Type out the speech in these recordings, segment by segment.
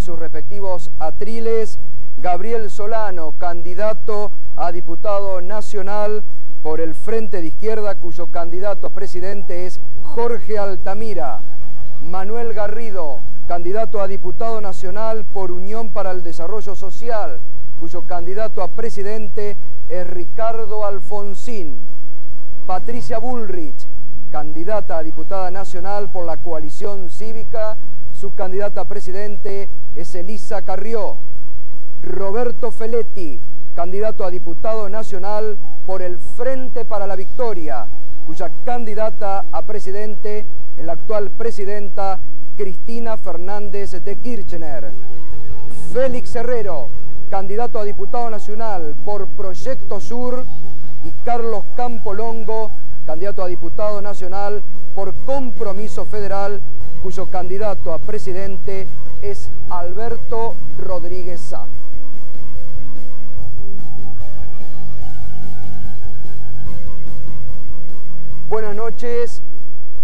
sus respectivos atriles. Gabriel Solano, candidato a diputado nacional por el Frente de Izquierda, cuyo candidato a presidente es Jorge Altamira. Manuel Garrido, candidato a diputado nacional por Unión para el Desarrollo Social, cuyo candidato a presidente es Ricardo Alfonsín. Patricia Bullrich, candidata a diputada nacional por la Coalición Cívica, su candidata a presidente es Elisa Carrió. Roberto Feletti, candidato a diputado nacional por el Frente para la Victoria, cuya candidata a presidente es la actual presidenta Cristina Fernández de Kirchner. Félix Herrero, candidato a diputado nacional por Proyecto Sur, y Carlos Campolongo, candidato a diputado nacional por Compromiso Federal, cuyo candidato a presidente es Alberto Rodríguez Sá. Buenas noches,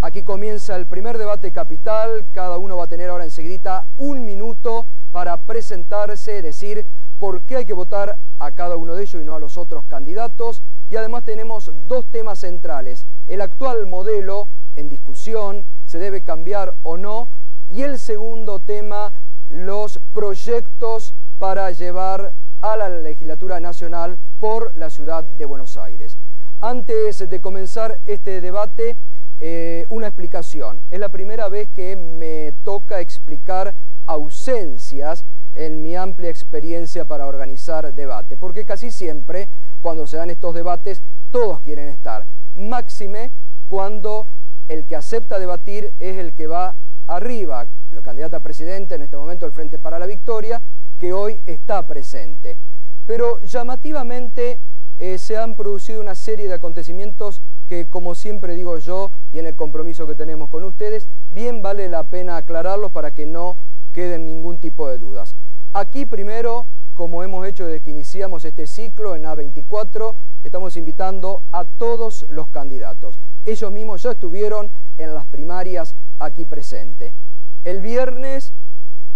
aquí comienza el primer debate capital. Cada uno va a tener ahora enseguidita un minuto para presentarse, decir por qué hay que votar a cada uno de ellos y no a los otros candidatos. Y además tenemos dos temas centrales: el actual modelo en discusión, se debe cambiar o no, y el segundo tema, los proyectos para llevar a la legislatura nacional por la ciudad de Buenos Aires. Antes de comenzar este debate, una explicación. Es la primera vez que me toca explicar ausencias en mi amplia experiencia para organizar debate, porque casi siempre cuando se dan estos debates todos quieren estar, máxime cuando el que acepta debatir es el que va arriba, el candidato a presidente, en este momento el Frente para la Victoria, que hoy está presente. Pero llamativamente se han producido una serie de acontecimientos que, como siempre digo yo, y en el compromiso que tenemos con ustedes, bien vale la pena aclararlos para que no queden ningún tipo de dudas. Aquí primero, como hemos hecho desde que iniciamos este ciclo en A24, estamos invitando a todos los candidatos. Ellos mismos ya estuvieron en las primarias aquí presentes. El viernes,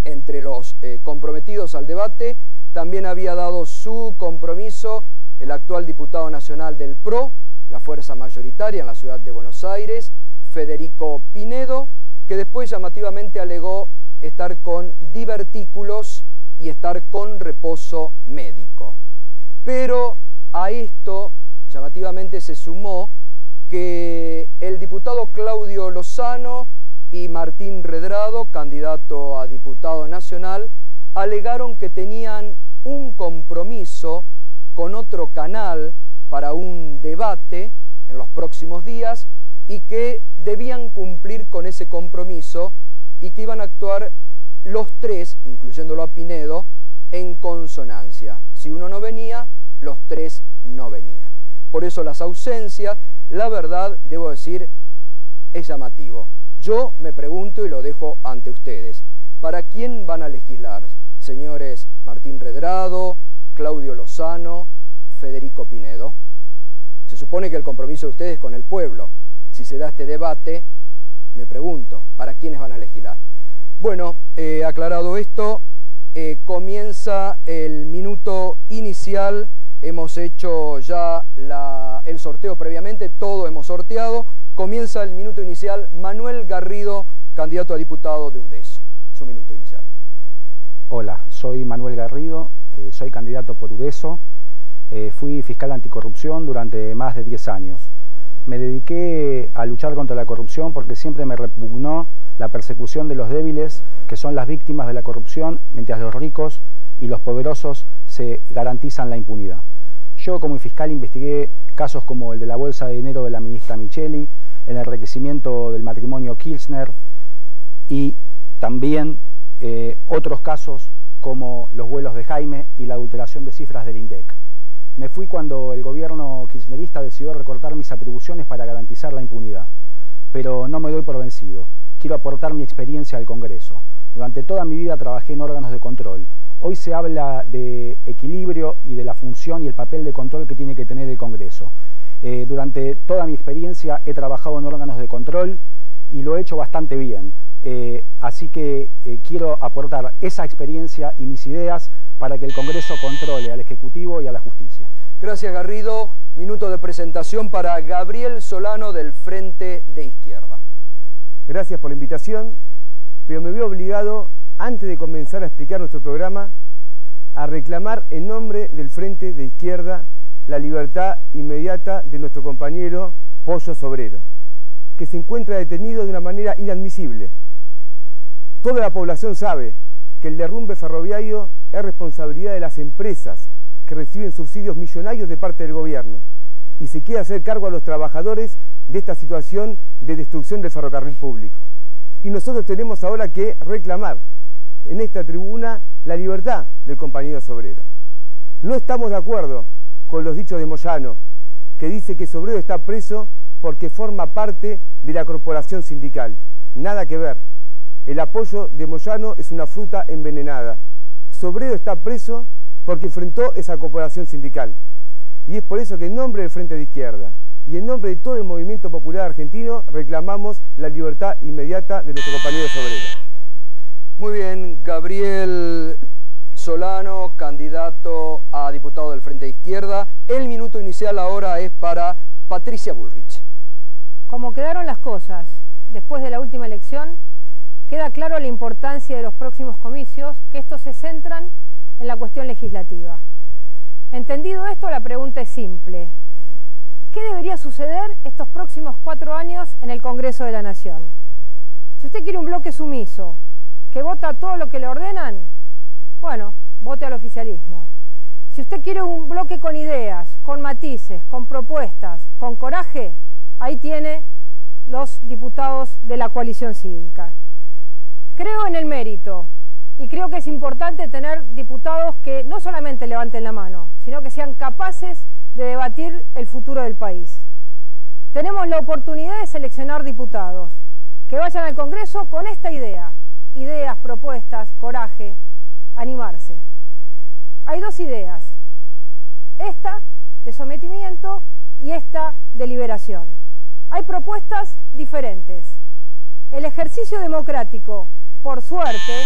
entre los comprometidos al debate, también había dado su compromiso el actual diputado nacional del PRO, la fuerza mayoritaria en la ciudad de Buenos Aires, Federico Pinedo, que después llamativamente alegó estar con divertículos y estar con reposo médico. Pero a esto llamativamente se sumó que el diputado Claudio Lozano y Martín Redrado, candidato a diputado nacional, alegaron que tenían un compromiso con otro canal para un debate en los próximos días y que debían cumplir con ese compromiso y que iban a actuar los tres, incluyéndolo a Pinedo, en consonancia. Si uno no venía, los tres no venían. Por eso las ausencias, la verdad, debo decir, es llamativo. Yo me pregunto y lo dejo ante ustedes. ¿Para quién van a legislar, señores Martín Redrado, Claudio Lozano, Federico Pinedo? Se supone que el compromiso de ustedes es con el pueblo. Si se da este debate, me pregunto, ¿para quiénes van a legislar? Bueno, aclarado esto, comienza el minuto inicial. Hemos hecho ya el sorteo previamente, todo hemos sorteado. Comienza el minuto inicial. Manuel Garrido, candidato a diputado de UDESO. Su minuto inicial. Hola, soy Manuel Garrido, soy candidato por UDESO. Fui fiscal anticorrupción durante más de 10 años. Me dediqué a luchar contra la corrupción porque siempre me repugnó la persecución de los débiles, que son las víctimas de la corrupción, mientras los ricos y los poderosos se garantizan la impunidad. Yo como fiscal investigué casos como el de la bolsa de dinero de la ministra Micheli, el enriquecimiento del matrimonio Kirchner y también otros casos como los vuelos de Jaime y la adulteración de cifras del INDEC. Me fui cuando el gobierno kirchnerista decidió recortar mis atribuciones para garantizar la impunidad. Pero no me doy por vencido. Quiero aportar mi experiencia al Congreso. Durante toda mi vida trabajé en órganos de control. Hoy se habla de equilibrio y de la función y el papel de control que tiene que tener el Congreso. Durante toda mi experiencia he trabajado en órganos de control y lo he hecho bastante bien. Así que quiero aportar esa experiencia y mis ideas para que el Congreso controle al Ejecutivo y a la justicia. Gracias, Garrido. Minuto de presentación para Gabriel Solano del Frente de Izquierda. Gracias por la invitación, pero me veo obligado, antes de comenzar a explicar nuestro programa, a reclamar en nombre del Frente de Izquierda la libertad inmediata de nuestro compañero Pollo Sobrero, que se encuentra detenido de una manera inadmisible. Toda la población sabe que el derrumbe ferroviario es responsabilidad de las empresas que reciben subsidios millonarios de parte del gobierno y se quiere hacer cargo a los trabajadores de esta situación de destrucción del ferrocarril público. Y nosotros tenemos ahora que reclamar en esta tribuna la libertad del compañero Sobrero. No estamos de acuerdo con los dichos de Moyano, que dice que Sobrero está preso porque forma parte de la corporación sindical. Nada que ver. El apoyo de Moyano es una fruta envenenada. Sobrero está preso porque enfrentó esa corporación sindical. Y es por eso que en nombre del Frente de Izquierda y en nombre de todo el movimiento popular argentino reclamamos la libertad inmediata de nuestro compañero Sobrero. Muy bien, Gabriel Solano, candidato a diputado del Frente de Izquierda. El minuto inicial ahora es para Patricia Bullrich. Como quedaron las cosas después de la última elección, queda claro la importancia de los próximos comicios, que estos se centran en la cuestión legislativa. Entendido esto, la pregunta es simple. ¿Qué debería suceder estos próximos 4 años en el Congreso de la Nación? Si usted quiere un bloque sumiso, que vota todo lo que le ordenan, bueno, vote al oficialismo. Si usted quiere un bloque con ideas, con matices, con propuestas, con coraje, ahí tiene los diputados de la coalición cívica. Creo en el mérito y creo que es importante tener diputados que no solamente levanten la mano, sino que sean capaces de debatir el futuro del país. Tenemos la oportunidad de seleccionar diputados que vayan al Congreso con esta idea, ideas, propuestas, coraje, animarse. Hay 2 ideas, esta de sometimiento y esta de liberación. Hay propuestas diferentes. El ejercicio democrático, por suerte,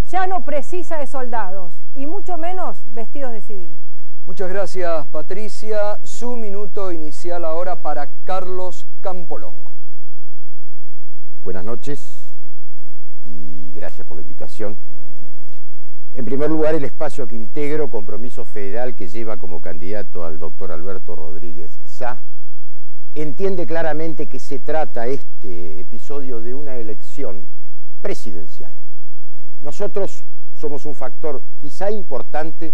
ya no precisa de soldados y mucho menos vestidos de civil. Muchas gracias, Patricia. Su minuto inicial ahora para Carlos Campolongo. Buenas noches y gracias por la invitación. En primer lugar, el espacio que integro, Compromiso Federal, que lleva como candidato al doctor Alberto Rodríguez Sá, entiende claramente que se trata este episodio de una elección presidencial. Nosotros somos un factor quizá importante,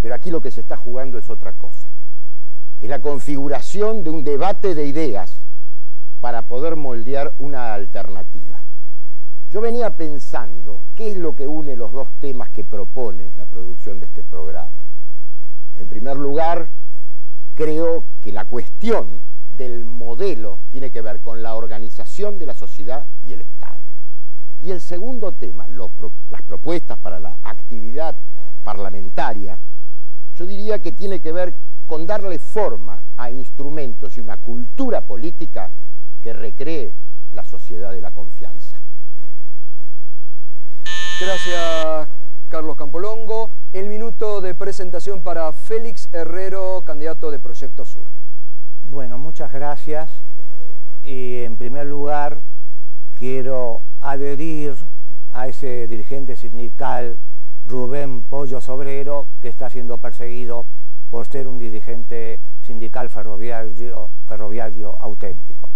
pero aquí lo que se está jugando es otra cosa. Es la configuración de un debate de ideas para poder moldear una alternativa. Yo venía pensando qué es lo que une los 2 temas que propone la producción de este programa. En primer lugar, creo que la cuestión del modelo tiene que ver con la organización de la sociedad y el Estado. Y el segundo tema, las propuestas para la actividad parlamentaria, yo diría que tiene que ver con darle forma a instrumentos y una cultura política que recree la sociedad de la confianza. Gracias, Carlos Campolongo. El minuto de presentación para Félix Herrero, candidato de Proyecto Sur. Bueno, muchas gracias. Y en primer lugar, quiero adherir a ese dirigente sindical, Rubén Pollo Sobrero, que está siendo perseguido por ser un dirigente sindical ferroviario auténtico.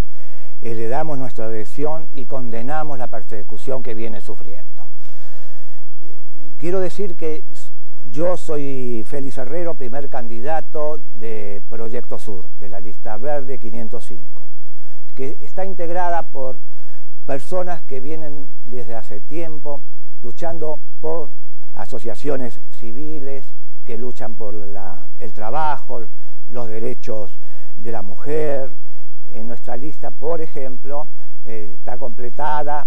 Le damos nuestra adhesión y condenamos la persecución que viene sufriendo. Quiero decir que yo soy Félix Herrero, primer candidato de Proyecto Sur, de la lista verde 505, que está integrada por personas que vienen desde hace tiempo luchando por asociaciones civiles, que luchan por el trabajo, los derechos de la mujer. En nuestra lista, por ejemplo, está completada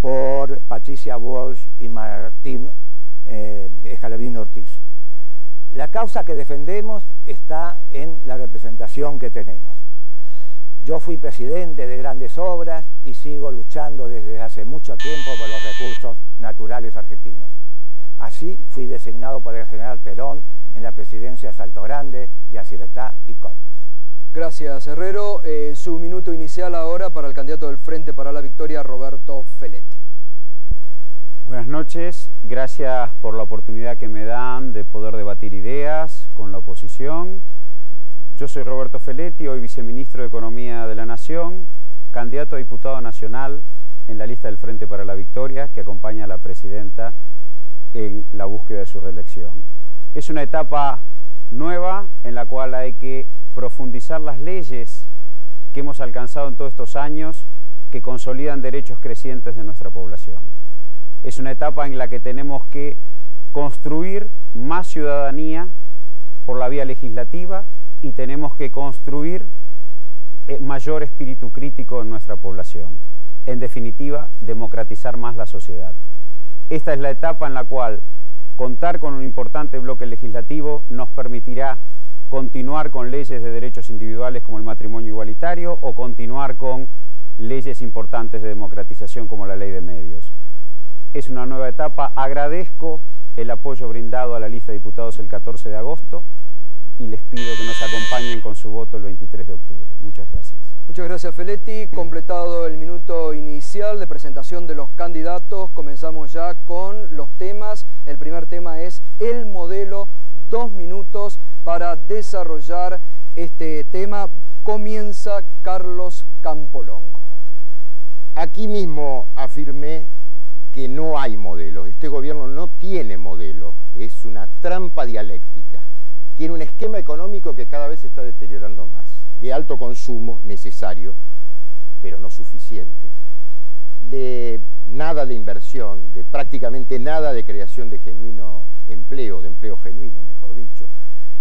por Patricia Walsh y Martín Escalabrín Ortiz. La causa que defendemos está en la representación que tenemos. Yo fui presidente de Grandes Obras y sigo luchando desde hace mucho tiempo por los recursos naturales argentinos. Así fui designado por el general Perón en la presidencia de Salto Grande, Yacyretá y Corpus. Gracias, Herrero. Su minuto inicial ahora para el candidato del Frente para la Victoria, Roberto Feletti. Buenas noches, gracias por la oportunidad que me dan de poder debatir ideas con la oposición. Yo soy Roberto Feletti, hoy viceministro de Economía de la Nación, candidato a diputado nacional en la lista del Frente para la Victoria, que acompaña a la presidenta en la búsqueda de su reelección. Es una etapa nueva en la cual hay que profundizar las leyes que hemos alcanzado en todos estos años que consolidan derechos crecientes de nuestra población. Es una etapa en la que tenemos que construir más ciudadanía por la vía legislativa y tenemos que construir mayor espíritu crítico en nuestra población. En definitiva, democratizar más la sociedad. Esta es la etapa en la cual contar con un importante bloque legislativo nos permitirá continuar con leyes de derechos individuales como el matrimonio igualitario o continuar con leyes importantes de democratización como la ley de medios. Es una nueva etapa. Agradezco el apoyo brindado a la lista de diputados el 14 de agosto y les pido que nos acompañen con su voto el 23 de octubre. Muchas gracias. Muchas gracias, Feletti. Completado el minuto inicial de presentación de los candidatos, comenzamos ya con los temas. El primer tema es el modelo. 2 minutos para desarrollar este tema. Comienza Carlos Campolongo. Aquí mismo afirmé que no hay modelo. Este gobierno no tiene modelo. Es una trampa dialéctica. Tiene un esquema económico que cada vez se está deteriorando más. De alto consumo, necesario, pero no suficiente. De nada de inversión, de prácticamente nada de creación de genuino empleo, de empleo genuino, mejor dicho.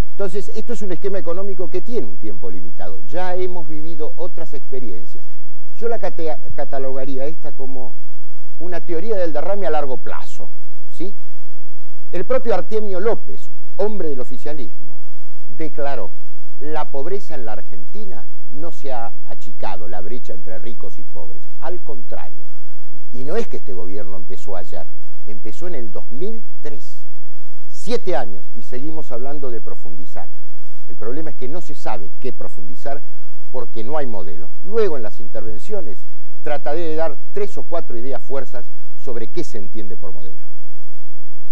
Entonces, esto es un esquema económico que tiene un tiempo limitado. Ya hemos vivido otras experiencias. Yo la catalogaría esta como una teoría del derrame a largo plazo, ¿sí? El propio Artemio López, hombre del oficialismo, declaró: la pobreza en la Argentina no se ha achicado, la brecha entre ricos y pobres, al contrario. Y no es que este gobierno empezó ayer, empezó en el 2003, 7 años, y seguimos hablando de profundizar. El problema es que no se sabe qué profundizar porque no hay modelo. Luego en las intervenciones trataré de dar 3 o 4 ideas fuerzas sobre qué se entiende por modelo.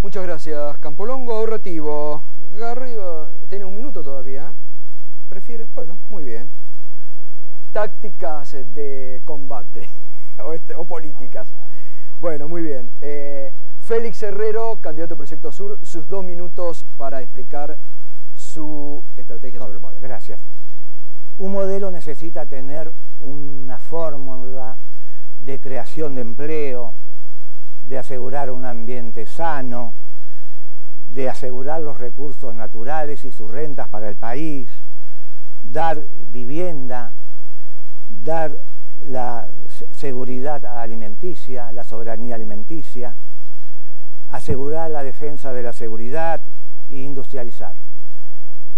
Muchas gracias, Campolongo. Ahorrativo. Garrido, tiene 1 minuto todavía. ¿Prefiere? Bueno, muy bien. Tácticas de combate o políticas. Bueno, muy bien. Félix Herrero, candidato a Proyecto Sur, sus 2 minutos para explicar su estrategia sobre el modelo. Gracias. Un modelo necesita tener una fórmula de creación de empleo, de asegurar un ambiente sano, de asegurar los recursos naturales y sus rentas para el país, dar vivienda, dar la seguridad alimenticia, la soberanía alimenticia, asegurar la defensa de la seguridad e industrializar.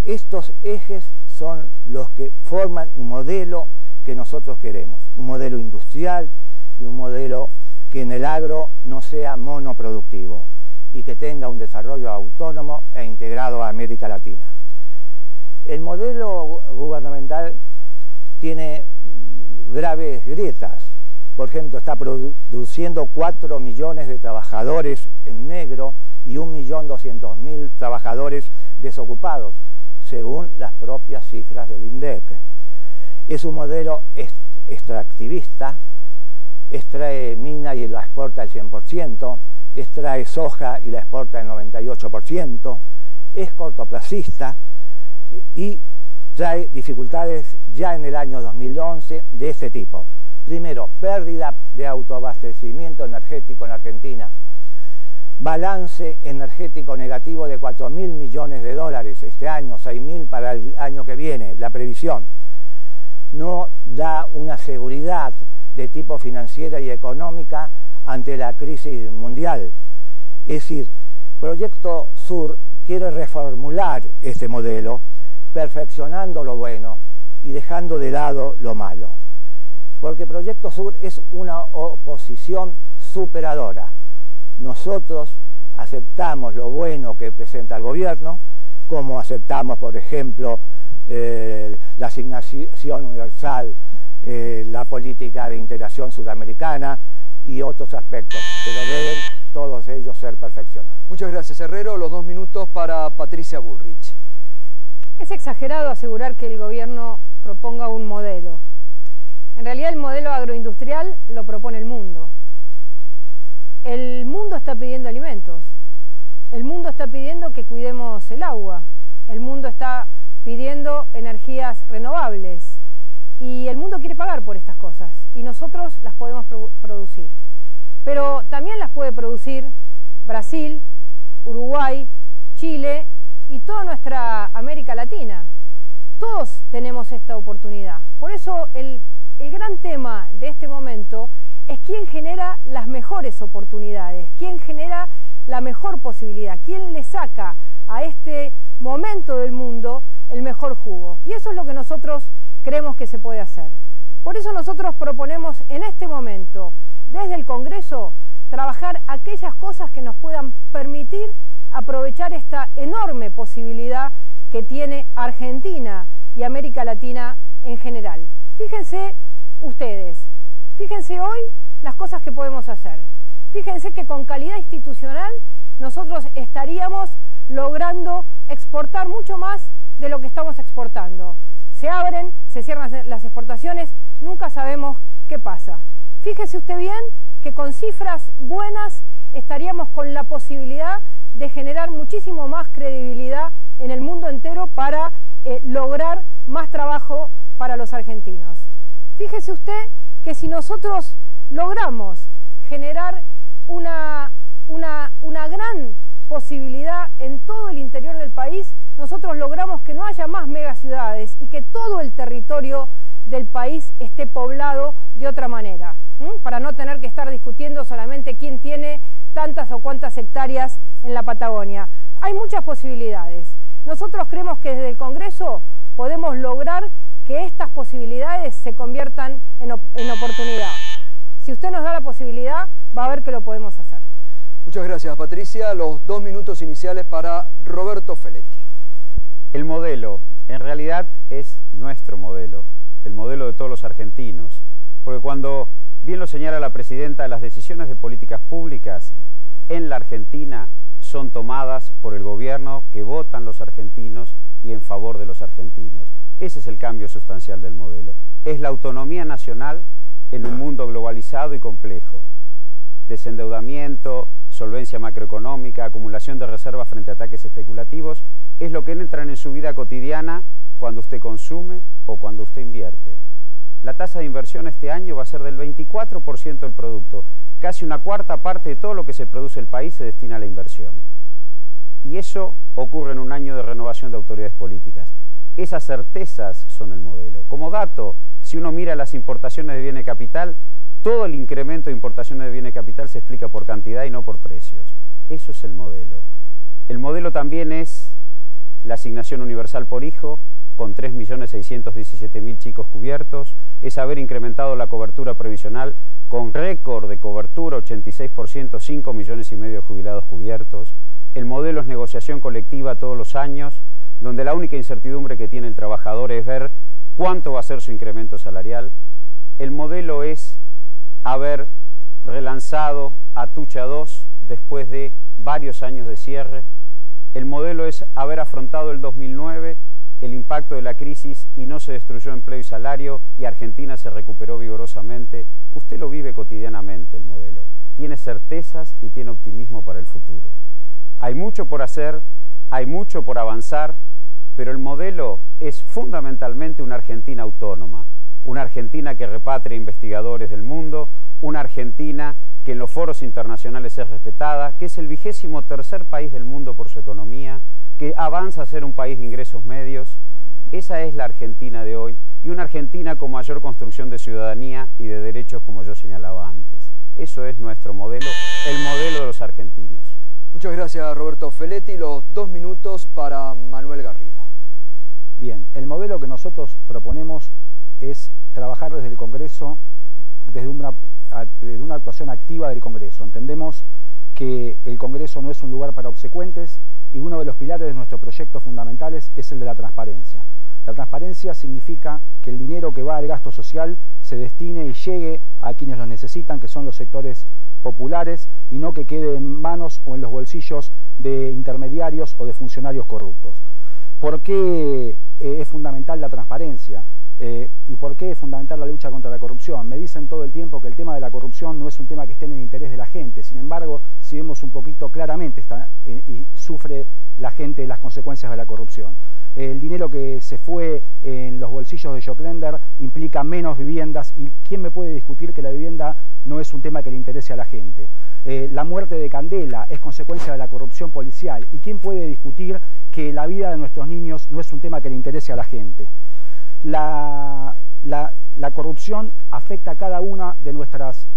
Estos ejes son los que forman un modelo que nosotros queremos, un modelo industrial y un modelo que en el agro no sea monoproductivo y que tenga un desarrollo autónomo e integrado a América Latina. El modelo gubernamental tiene graves grietas. Por ejemplo, está produciendo 4 millones de trabajadores en negro y 1.200.000 trabajadores desocupados, según las propias cifras del INDEC. Es un modelo extractivista, extrae mina y la exporta al 100%, extrae soja y la exporta al 98%, es cortoplacista y trae dificultades ya en el año 2011 de este tipo. Primero, pérdida de autoabastecimiento energético en Argentina, balance energético negativo de 4.000 millones de dólares este año, 6.000 para el año que viene, la previsión. No da una seguridad de tipo financiera y económica ante la crisis mundial. Es decir, Proyecto Sur quiere reformular este modelo, perfeccionando lo bueno y dejando de lado lo malo. Porque Proyecto Sur es una oposición superadora. Nosotros aceptamos lo bueno que presenta el gobierno, como aceptamos, por ejemplo, la asignación universal, la política de integración sudamericana y otros aspectos, pero deben todos ellos ser perfeccionados. Muchas gracias, Herrero. Los 2 minutos para Patricia Bullrich. Es exagerado asegurar que el gobierno proponga un modelo. En realidad el modelo agroindustrial lo propone el mundo. El mundo está pidiendo alimentos. El mundo está pidiendo que cuidemos el agua. El mundo está pidiendo energías renovables. Y el mundo quiere pagar por estas cosas. Y nosotros las podemos producir. Pero también las puede producir Brasil, Uruguay, Chile y toda nuestra América Latina. Todos tenemos esta oportunidad. Por eso el gran tema de este momento es quién genera las mejores oportunidades, quién genera la mejor posibilidad, quién le saca a este momento del mundo el mejor jugo. Y eso es lo que nosotros creemos que se puede hacer. Por eso nosotros proponemos en este momento, desde el Congreso, trabajar aquellas cosas que nos puedan permitir aprovechar esta enorme posibilidad que tiene Argentina y América Latina en general. Fíjense ustedes, fíjense hoy las cosas que podemos hacer. Fíjense que con calidad institucional nosotros estaríamos logrando exportar mucho más de lo que estamos exportando. Se abren, se cierran las exportaciones, nunca sabemos qué pasa. Fíjese usted bien que con cifras buenas estaríamos con la posibilidad de generar muchísimo más credibilidad en el mundo entero para lograr más trabajo para los argentinos. Fíjese usted que si nosotros logramos generar una gran posibilidad en todo el interior del país, nosotros logramos que no haya más megaciudades y que todo el territorio del país esté poblado de otra manera, para no tener que estar discutiendo solamente quién tiene tantas o cuántas hectáreas en la Patagonia. Hay muchas posibilidades. Nosotros creemos que desde el Congreso podemos lograr que estas posibilidades se conviertan en oportunidad. Si usted nos da la posibilidad, va a ver que lo podemos hacer. Muchas gracias, Patricia. Los 2 minutos iniciales para Roberto Feletti. El modelo, en realidad, es nuestro modelo, el modelo de todos los argentinos, porque cuando bien lo señala la presidenta, las decisiones de políticas públicas en la Argentina son tomadas por el gobierno que votan los argentinos y en favor de los argentinos. Ese es el cambio sustancial del modelo. Es la autonomía nacional en un mundo globalizado y complejo. Desendeudamiento, solvencia macroeconómica, acumulación de reservas frente a ataques especulativos, es lo que entran en su vida cotidiana cuando usted consume o cuando usted invierte. La tasa de inversión este año va a ser del 24% del producto. Casi una cuarta parte de todo lo que se produce en el país se destina a la inversión. Y eso ocurre en un año de renovación de autoridades políticas. Esas certezas son el modelo. Como dato, si uno mira las importaciones de bienes de capital, todo el incremento de importaciones de bienes de capital se explica por cantidad y no por precios. Eso es el modelo. El modelo también es la asignación universal por hijo, con 3.617.000 chicos cubiertos, es haber incrementado la cobertura previsional con récord de cobertura, 86%, 5,5 millones de jubilados cubiertos. El modelo es negociación colectiva todos los años, donde la única incertidumbre que tiene el trabajador es ver cuánto va a ser su incremento salarial. El modelo es haber relanzado Atucha 2 después de varios años de cierre. El modelo es haber afrontado el 2009, el impacto de la crisis y no se destruyó empleo y salario y Argentina se recuperó vigorosamente. Usted lo vive cotidianamente, el modelo. Tiene certezas y tiene optimismo para el futuro. Hay mucho por hacer, hay mucho por avanzar, pero el modelo es fundamentalmente una Argentina autónoma, una Argentina que repatria investigadores del mundo, una Argentina que en los foros internacionales es respetada, que es el 23º país del mundo por su economía, que avanza a ser un país de ingresos medios. Esa es la Argentina de hoy, y una Argentina con mayor construcción de ciudadanía y de derechos, como yo señalaba antes. Eso es nuestro modelo, el modelo de los argentinos. Muchas gracias, Roberto Feletti. Los 2 minutos para Manuel Garrido. Bien, el modelo que nosotros proponemos es trabajar desde el Congreso, desde una actuación activa del Congreso. Entendemos que el Congreso no es un lugar para obsecuentes y uno de los pilares de nuestros proyectos fundamentales es el de la transparencia. La transparencia significa que el dinero que va al gasto social se destine y llegue a quienes lo necesitan, que son los sectores populares, y no que quede en manos o en los bolsillos de intermediarios o de funcionarios corruptos. ¿Por qué es fundamental la transparencia? ¿Y por qué es fundamental la lucha contra la corrupción? Me dicen todo el tiempo que el tema de la corrupción no es un tema que esté en el interés de la gente. Sin embargo, si vemos un poquito claramente y sufre la gente las consecuencias de la corrupción. El dinero que se fue en los bolsillos de Joclender implica menos viviendas, y ¿quién me puede discutir que la vivienda no es un tema que le interese a la gente? La muerte de Candela es consecuencia de la corrupción policial, y ¿quién puede discutir que la vida de nuestros niños no es un tema que le interese a la gente? La corrupción afecta a cada una de nuestras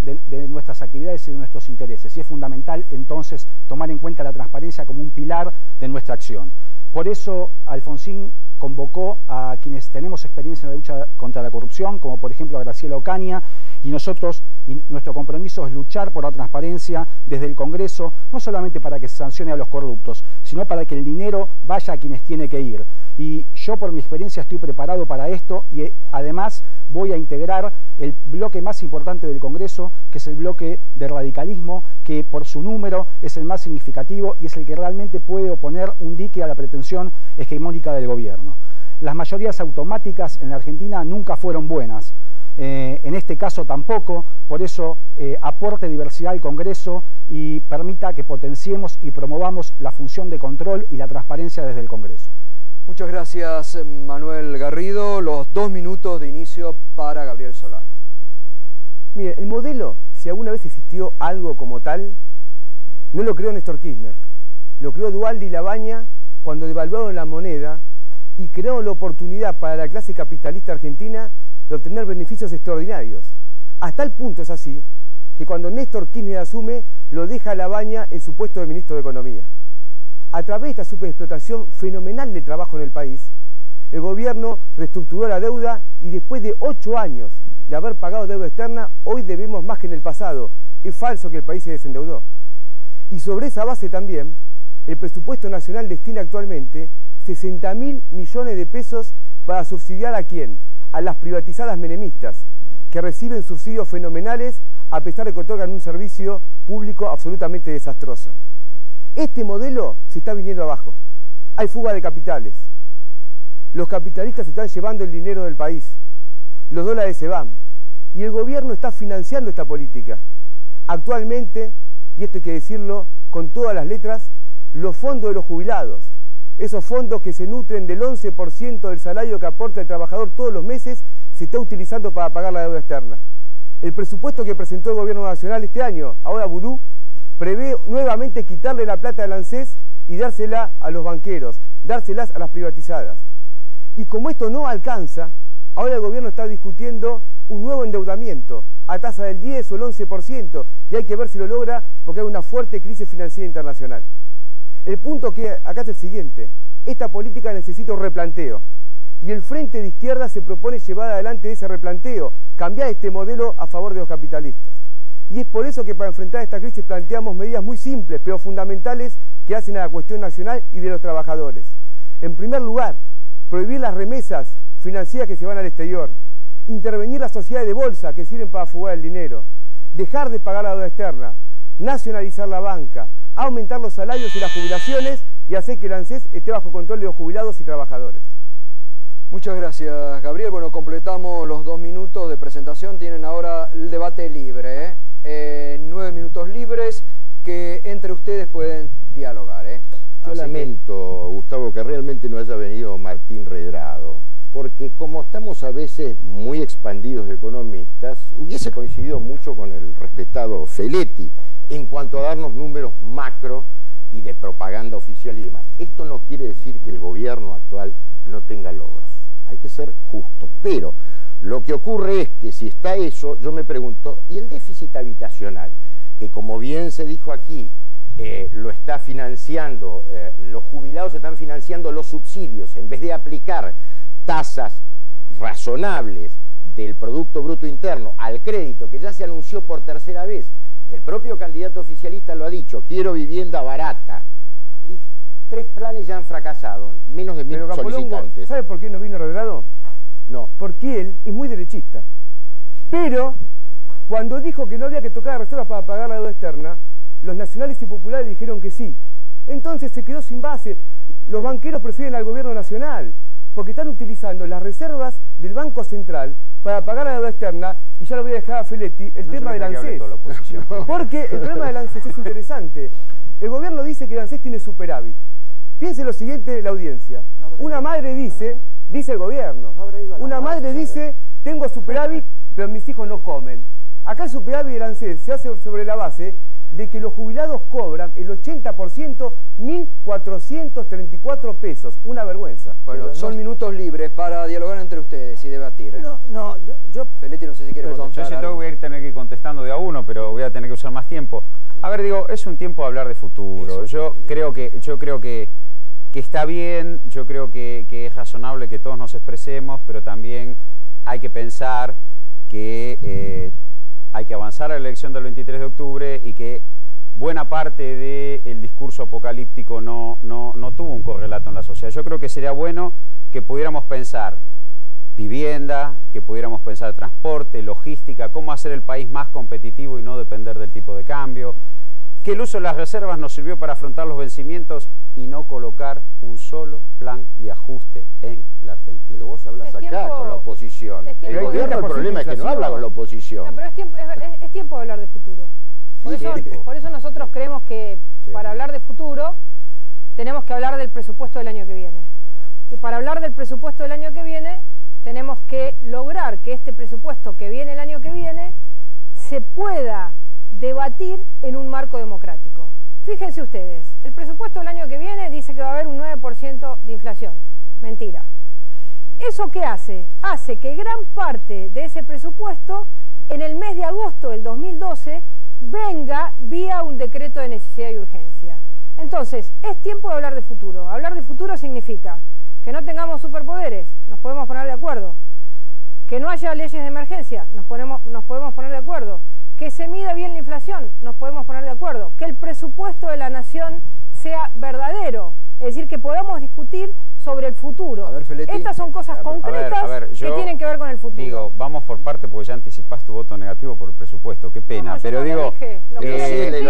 actividades y de nuestros intereses, y es fundamental entonces tomar en cuenta la transparencia como un pilar de nuestra acción. Por eso Alfonsín convocó a quienes tenemos experiencia en la lucha contra la corrupción, como por ejemplo a Graciela Ocaña, y nuestro compromiso es luchar por la transparencia desde el Congreso, no solamente para que se sancione a los corruptos, sino para que el dinero vaya a quienes tiene que ir. Y yo, por mi experiencia, estoy preparado para esto, y además voy a integrar el bloque más importante del Congreso, que es el bloque de radicalismo, que por su número es el más significativo y es el que realmente puede oponer un dique a la pretensión hegemónica del gobierno. Las mayorías automáticas en la Argentina nunca fueron buenas. En este caso tampoco, por eso aporte diversidad al Congreso y permita que potenciemos y promovamos la función de control y la transparencia desde el Congreso. Muchas gracias, Manuel Garrido. Los 2 minutos de inicio para Gabriel Solano. Mire, el modelo, si alguna vez existió algo como tal, no lo creó Néstor Kirchner. Lo creó Duhalde y Labaña cuando devaluaron la moneda y crearon la oportunidad para la clase capitalista argentina de obtener beneficios extraordinarios. Hasta el punto es así que cuando Néstor Kirchner asume, lo deja a Labaña en su puesto de ministro de Economía. A través de esta superexplotación fenomenal de trabajo en el país, el gobierno reestructuró la deuda y después de 8 años de haber pagado deuda externa, hoy debemos más que en el pasado. Es falso que el país se desendeudó. Y sobre esa base también, el presupuesto nacional destina actualmente 60.000 millones de pesos para subsidiar ¿a quién? A las privatizadas menemistas, que reciben subsidios fenomenales a pesar de que otorgan un servicio público absolutamente desastroso. Este modelo se está viniendo abajo. Hay fuga de capitales. Los capitalistas están llevando el dinero del país. Los dólares se van. Y el gobierno está financiando esta política. Actualmente, y esto hay que decirlo con todas las letras, los fondos de los jubilados, esos fondos que se nutren del 11% del salario que aporta el trabajador todos los meses, se está utilizando para pagar la deuda externa. El presupuesto que presentó el gobierno nacional este año, ahora vudú, prevé nuevamente quitarle la plata del ANSES y dársela a los banqueros, dárselas a las privatizadas. Y como esto no alcanza, ahora el gobierno está discutiendo un nuevo endeudamiento a tasa del 10 o el 11%, y hay que ver si lo logra porque hay una fuerte crisis financiera internacional. El punto que acá es el siguiente: esta política necesita un replanteo, y el Frente de Izquierda se propone llevar adelante ese replanteo, cambiar este modelo a favor de los capitalistas. Y es por eso que para enfrentar esta crisis planteamos medidas muy simples, pero fundamentales, que hacen a la cuestión nacional y de los trabajadores. En primer lugar, prohibir las remesas financieras que se van al exterior, intervenir las sociedades de bolsa que sirven para fugar el dinero, dejar de pagar la deuda externa, nacionalizar la banca, aumentar los salarios y las jubilaciones y hacer que el ANSES esté bajo control de los jubilados y trabajadores. Muchas gracias, Gabriel. Bueno, completamos los 2 minutos de presentación. Tienen ahora el debate libre, 9 minutos libres que entre ustedes pueden dialogar. Yo lamento, Gustavo, que realmente no haya venido Martín Redrado, porque como estamos a veces muy expandidos de economistas, hubiese coincidido mucho con el respetado Feletti en cuanto a darnos números macro y de propaganda oficial y demás. Esto no quiere decir que el gobierno actual no tenga logros. Hay que ser justo, pero lo que ocurre es que si está eso, yo me pregunto, ¿y el déficit habitacional? Que como bien se dijo aquí, lo está financiando, los jubilados están financiando los subsidios, en vez de aplicar tasas razonables del Producto Bruto Interno al crédito, que ya se anunció por tercera vez. El propio candidato oficialista lo ha dicho: quiero vivienda barata. Y 3 planes ya han fracasado, menos de 1000 solicitantes. ¿Sabe por qué no vino Redrado? No. Porque él es muy derechista. Pero cuando dijo que no había que tocar las reservas para pagar la deuda externa, los nacionales y populares dijeron que sí. Entonces se quedó sin base. Los banqueros prefieren al gobierno nacional, porque están utilizando las reservas del Banco Central para pagar la deuda externa, y ya lo voy a dejar a Feletti, el tema del ANSES. Porque el problema del ANSES es interesante. El gobierno dice que el ANSES tiene superávit. Piense lo siguiente la audiencia. Una madre dice el gobierno, una madre dice: tengo superávit, pero mis hijos no comen. Acá el superávit del ANSES se hace sobre la base de que los jubilados cobran el 80%, 1.434 pesos. Una vergüenza. Bueno, son minutos libres para dialogar entre ustedes y debatir. Feletti, no sé si quiere contestar. Yo siento que voy a tener que ir contestando de a uno, pero voy a tener que usar más tiempo. A ver, digo, es un tiempo de hablar de futuro. Yo creo que está bien, yo creo que es razonable que todos nos expresemos, pero también hay que pensar que hay que avanzar a la elección del 23 de octubre y que buena parte del discurso apocalíptico no tuvo un correlato en la sociedad. Yo creo que sería bueno que pudiéramos pensar vivienda, que pudiéramos pensar transporte, logística, cómo hacer el país más competitivo y no depender del tipo de cambio, que el uso de las reservas nos sirvió para afrontar los vencimientos y no colocar un solo plan de ajuste en la Argentina. Pero vos hablas acá con la oposición. El gobierno, el problema es que no habla con la oposición. No, pero es tiempo de hablar de futuro. Por eso nosotros creemos que para hablar de futuro tenemos que hablar del presupuesto del año que viene. Y para hablar del presupuesto del año que viene tenemos que lograr que este presupuesto que viene el año que viene se pueda debatir en un marco democrático. Fíjense ustedes, el presupuesto del año que viene dice que va a haber un 9% de inflación. Mentira. ¿Eso qué hace? Hace que gran parte de ese presupuesto en el mes de agosto del 2012 venga vía un decreto de necesidad y urgencia. Entonces, es tiempo de hablar de futuro. Hablar de futuro significa que no tengamos superpoderes, nos podemos poner de acuerdo. Que no haya leyes de emergencia, nos podemos poner de acuerdo. Que se mida bien la inflación, nos podemos poner de acuerdo. Que el presupuesto de la nación sea verdadero, es decir, que podamos discutir sobre el futuro. A ver, Feletti. Estas son cosas concretas que tienen que ver con el futuro. Digo, vamos por parte porque ya anticipás tu voto negativo por el presupuesto, qué pena. No, pero digo, el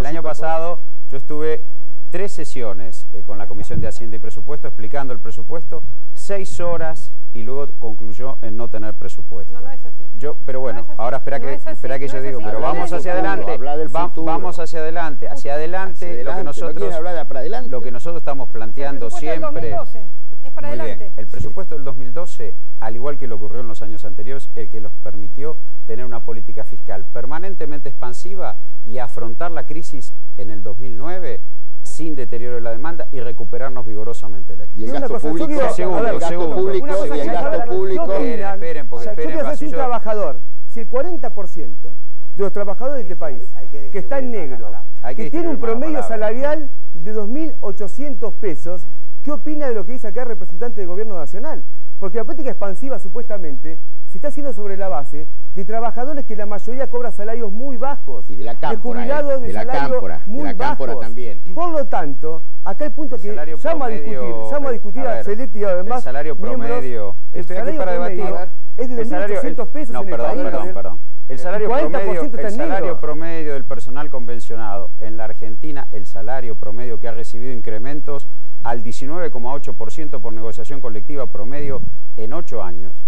año pasado yo estuve 3 sesiones con la Comisión de Hacienda y Presupuesto explicando el presupuesto, 6 horas y luego concluyó en no tener presupuesto. No es así. Pero bueno, no ahora espera que yo digo, pero vamos hacia adelante, vamos hacia adelante, lo que nosotros estamos planteando siempre. Es para Muy adelante. bien, el presupuesto del 2012, al igual que lo ocurrió en los años anteriores, el que nos permitió tener una política fiscal permanentemente expansiva y afrontar la crisis en el 2009 sin deterioro de la demanda y recuperarnos vigorosamente de la crisis. Y el gasto público, Si un trabajador, si el 40% de los trabajadores de este país, que está en negro, que tiene un promedio salarial de 2.800 pesos, ¿qué opina de lo que dice acá el representante del gobierno nacional? Porque la política expansiva supuestamente se está haciendo sobre la base de trabajadores que la mayoría cobra salarios muy bajos. Y de la cámpora, de jubilados de salarios muy bajos. También. Por lo tanto, acá el punto que llama a discutir a Feletti y además el salario promedio, el salario promedio es de 2.800 pesos en el país. Perdón. El salario promedio del personal convencionado en la Argentina, el salario promedio que ha recibido incrementos al 19,8% por negociación colectiva promedio en 8 años,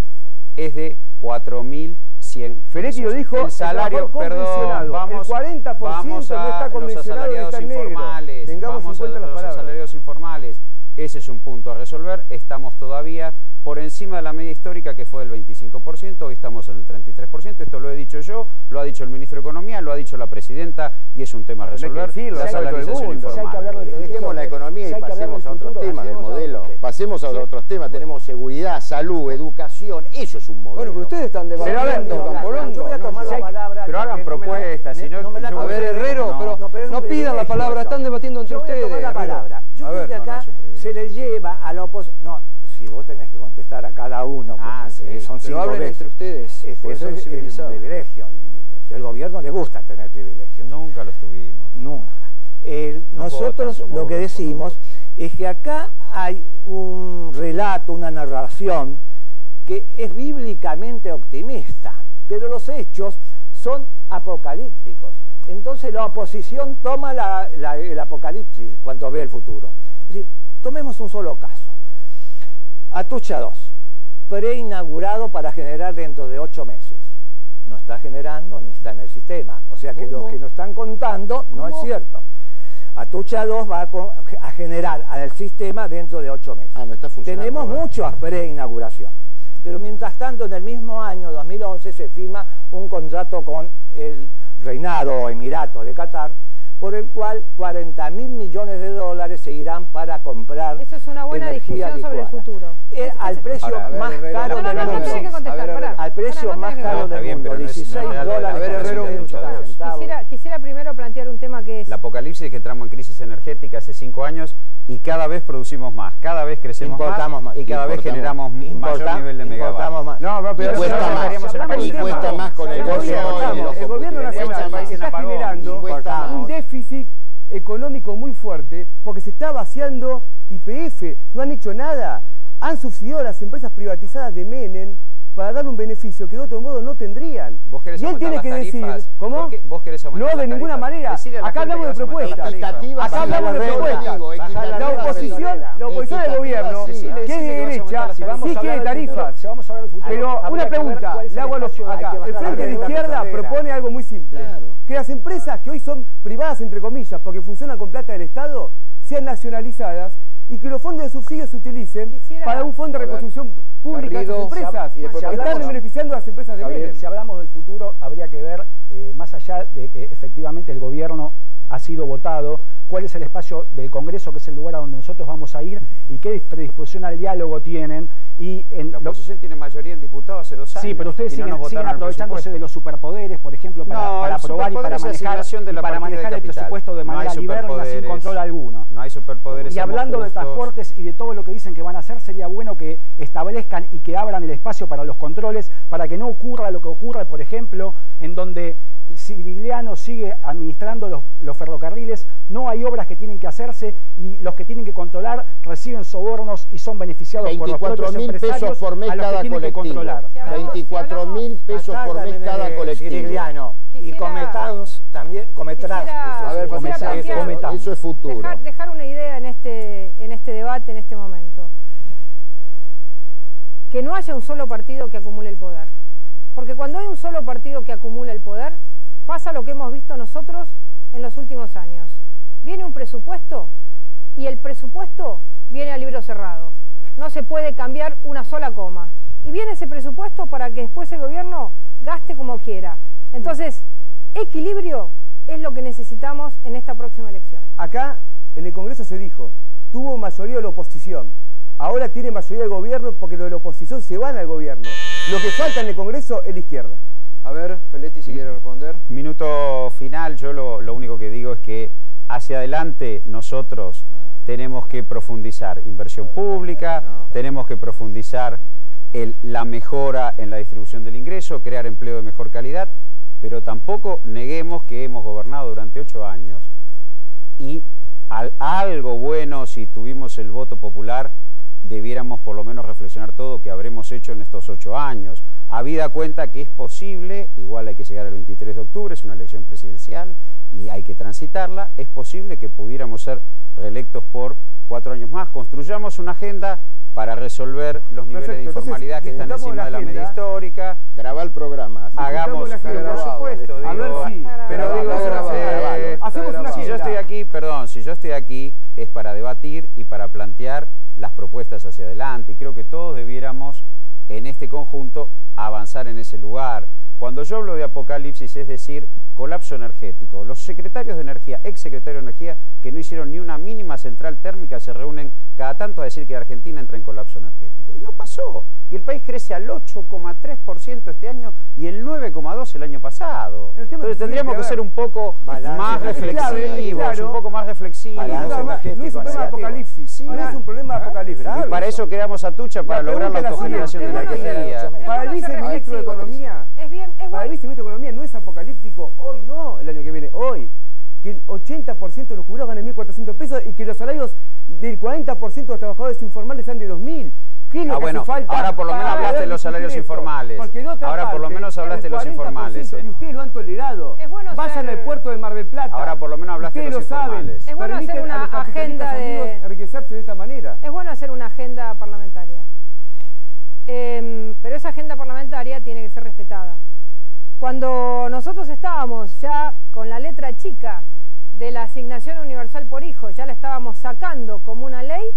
es de 4.100. Feletti lo dijo, el salario, el 40% no está convencionado, está en negro. Tengamos en cuenta las palabras. Los asalariados informales, ese es un punto a resolver. Estamos todavía por encima de la media histórica que fue del 25%, hoy estamos en el 33%, esto lo he dicho yo, lo ha dicho el ministro de Economía, lo ha dicho la presidenta y es un tema a resolver. La salarización informal. Dejemos la economía y pasemos a otros temas del modelo. pasemos a otros temas. Tenemos seguridad, salud, educación. Eso es un modelo. Bueno, pero ustedes están debatiendo, Campolongo. Yo voy a tomar la palabra. Pero hagan propuestas. A ver, Herrero, pero no pidan la palabra, están debatiendo entre ustedes. Yo voy a tomar la palabra. Yo creo que acá se le lleva a la oposición. No, si vos tenés que contestar a cada uno, son pero 5 hablen veces. entre ustedes. Eso es un privilegio. El gobierno le gusta tener privilegios. Nunca los tuvimos. Nunca. Nosotros lo que decimos es que acá hay un relato, una narración que es bíblicamente optimista, pero los hechos son apocalípticos. Entonces la oposición toma el apocalipsis cuando ve el futuro. Es decir, tomemos un solo caso. Atucha 2, preinaugurado para generar dentro de 8 meses. No está generando ni está en el sistema. O sea que los que nos están contando no es cierto. Atucha 2 va a generar al sistema dentro de 8 meses. No está funcionando. Tenemos muchas preinauguraciones. Pero mientras tanto, en el mismo año 2011 se firma un contrato con el Reinado o Emirato de Qatar, por el cual 40.000 millones de dólares se irán para comprar. Eso es una buena discusión sobre el futuro. Al precio más caro del mundo. No tiene que contestar, pará. Al precio más caro del mundo, 16 dólares. A ver, Herrero, Quisiera primero plantear un tema que es... El apocalipsis es que entramos en crisis energética hace 5 años y cada vez producimos más, cada vez crecemos más y cada vez generamos mayor nivel de megavatios. No, pero cuesta más con el gobierno nacional está generando un déficit económico muy fuerte porque se está vaciando YPF, no han hecho nada, han subsidiado a las empresas privatizadas de Menem para darle un beneficio que de otro modo no tendrían. Y él tiene que decir, ¿cómo? ¿Vos querés aumentar no, de ninguna manera. Acá hablamos de propuestas. Acá hablamos de propuestas. La oposición del gobierno, que es de derecha, sí quiere tarifas. Pero una pregunta, le hago a los acá. El Frente de Izquierda propone algo muy simple. Que las empresas que hoy son privadas, entre comillas, porque funcionan con plata del Estado, sean nacionalizadas y que los fondos de subsidio se utilicen para un fondo de reconstrucción pública de las empresas. Están beneficiando a las empresas de Menem. Si hablamos del futuro, habría que ver, más allá de que efectivamente el gobierno ha sido votado, cuál es el espacio del Congreso, que es el lugar a donde nosotros vamos a ir, y qué predisposición al diálogo tienen. Y la oposición tiene mayoría en diputados hace 2 años. Sí, pero ustedes siguen aprovechándose de los superpoderes, por ejemplo, para aprobar y para manejar el presupuesto de manera liberal sin control alguno. No hay superpoderes. Y hablando de transportes y de todo lo que dicen que van a hacer, sería bueno que establezcan y que abran el espacio para los controles, para que no ocurra lo que ocurre, por ejemplo, en donde Sirigliano sigue administrando los ferrocarriles, no hay obras que tienen que hacerse y los que tienen que controlar reciben sobornos y son beneficiados por los propios empresarios por mes a los que tienen que controlar. 24.000 pesos por mes cada colectivo. Sirigliano. Y Cometrans también. Eso es futuro. Dejar una idea en este debate, en este momento. Que no haya un solo partido que acumule el poder. Porque cuando hay un solo partido que acumula el poder, pasa lo que hemos visto nosotros en los últimos años. Viene un presupuesto y el presupuesto viene a libro cerrado. No se puede cambiar una sola coma. Y viene ese presupuesto para que después el gobierno gaste como quiera. Entonces, equilibrio es lo que necesitamos en esta próxima elección. Acá, en el Congreso se dijo, tuvo mayoría de la oposición. Ahora tiene mayoría del gobierno porque los de la oposición se van al gobierno. Lo que falta en el Congreso es la izquierda. A ver, Feletti, si quiere responder. Minuto final, yo lo único que digo es que hacia adelante nosotros tenemos que profundizar inversión pública, tenemos que profundizar la mejora en la distribución del ingreso, crear empleo de mejor calidad, pero tampoco neguemos que hemos gobernado durante 8 años y algo bueno, si tuvimos el voto popular, debiéramos por lo menos reflexionar todo que habremos hecho en estos 8 años. Habida cuenta que es posible, igual hay que llegar al 23 de octubre, es una elección presidencial y hay que transitarla, es posible que pudiéramos ser reelectos por 4 años más. Construyamos una agenda para resolver los niveles de informalidad que están encima de la media histórica. Graba el programa. Hagamos, pero por supuesto, si yo estoy aquí, perdón, si yo estoy aquí es para debatir y para plantear las propuestas hacia adelante y creo que todos debiéramos en este conjunto avanzar en ese lugar. Cuando yo hablo de apocalipsis es decir, colapso energético. Los secretarios de energía, ex secretarios de energía, que no hicieron ni una mínima central térmica, se reúnen cada tanto a decir que Argentina entra en colapso energético. Y no pasó. Y el país crece al 8,3% este año y el 9,2% el año pasado. Entonces tendríamos que ser un poco más reflexivos, un poco más reflexivos. No es un problema de apocalipsis. Sí. No es un problema de apocalipsis. Y para eso creamos Atucha, para lograr la autogeneración de energía. Para el viceministro de Economía, para el viceministro de Economía no es apocalíptico, hoy no, el año que viene, hoy, que el 80% de los jubilados ganan 1.400 pesos y que los salarios del 40% de los trabajadores informales sean de 2.000. ¿Qué es lo que hace falta? Ahora por lo menos hablaste de los salarios informales. Ahora por lo menos hablaste de los informales. Y ustedes lo han tolerado. Vayan al puerto de Mar del Plata. Ahora por lo menos hablaste de los informales. Es bueno hacer una agenda de enriquecerse de esta manera. Es bueno hacer una agenda parlamentaria. Pero esa agenda parlamentaria tiene que ser respetada. Cuando nosotros estábamos ya con la letra chica de la asignación universal por hijo, ya la estábamos sacando como una ley,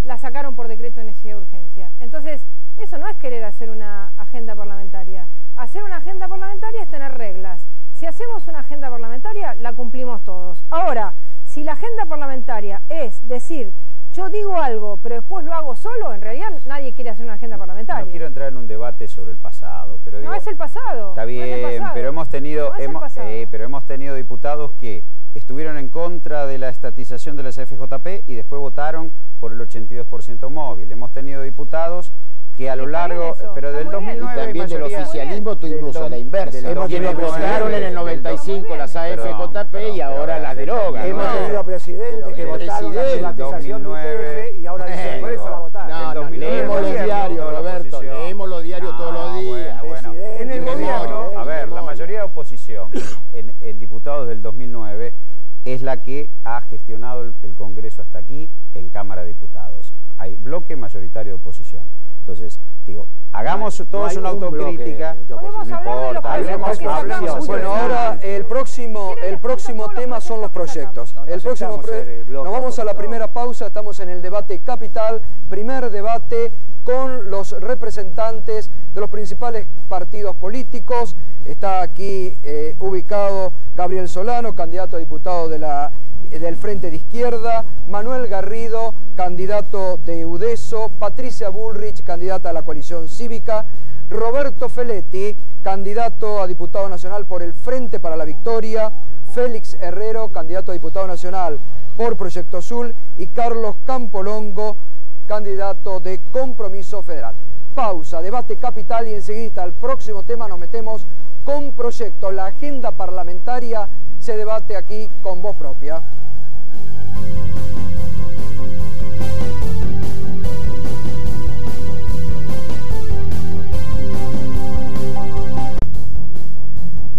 la sacaron por decreto de necesidad de urgencia. Entonces, eso no es querer hacer una agenda parlamentaria. Hacer una agenda parlamentaria es tener reglas. Si hacemos una agenda parlamentaria, la cumplimos todos. Ahora, si la agenda parlamentaria es decir, yo digo algo, pero después lo hago solo, en realidad nadie quiere hacer una agenda parlamentaria. No quiero entrar en un debate sobre el pasado, pero digo, no es el pasado. Está bien, pero hemos tenido diputados que estuvieron en contra de la estatización de la CFJP y después votaron por el 82% móvil. Hemos tenido diputados que a lo largo, pero del 2009 y también del oficialismo tuvimos a la inversa. Hemos tenido votaron en el 95 las AFJP y ahora las derogan. Hemos tenido presidentes que votaron la privatización del IPF y ahora dicen por eso la votaron. No, leemos los diarios, Roberto, leemos los diarios todos los días. En el gobierno. A ver, la mayoría de oposición en diputados del 2009 es la que ha gestionado el Congreso hasta aquí en Cámara de Diputados. Hay bloque mayoritario de oposición. Entonces, digo, hagamos todos una autocrítica. Podemos hablar de los proyectos que sacamos. Bueno, ahora el próximo tema son los proyectos. Nos vamos a la primera pausa, estamos en el debate capital, primer debate con los representantes de los principales partidos políticos. Está aquí ubicado Gabriel Solano, candidato a diputado del Frente de Izquierda, Manuel Garrido, candidato de UDESO, Patricia Bullrich, candidata a la coalición cívica, Roberto Feletti, candidato a diputado nacional por el Frente para la Victoria, Félix Herrero, candidato a diputado nacional por Proyecto Azul, y Carlos Campolongo, candidato de Compromiso Federal. Pausa, debate capital y enseguida al próximo tema nos metemos con proyectos. La agenda parlamentaria se debate aquí con voz propia.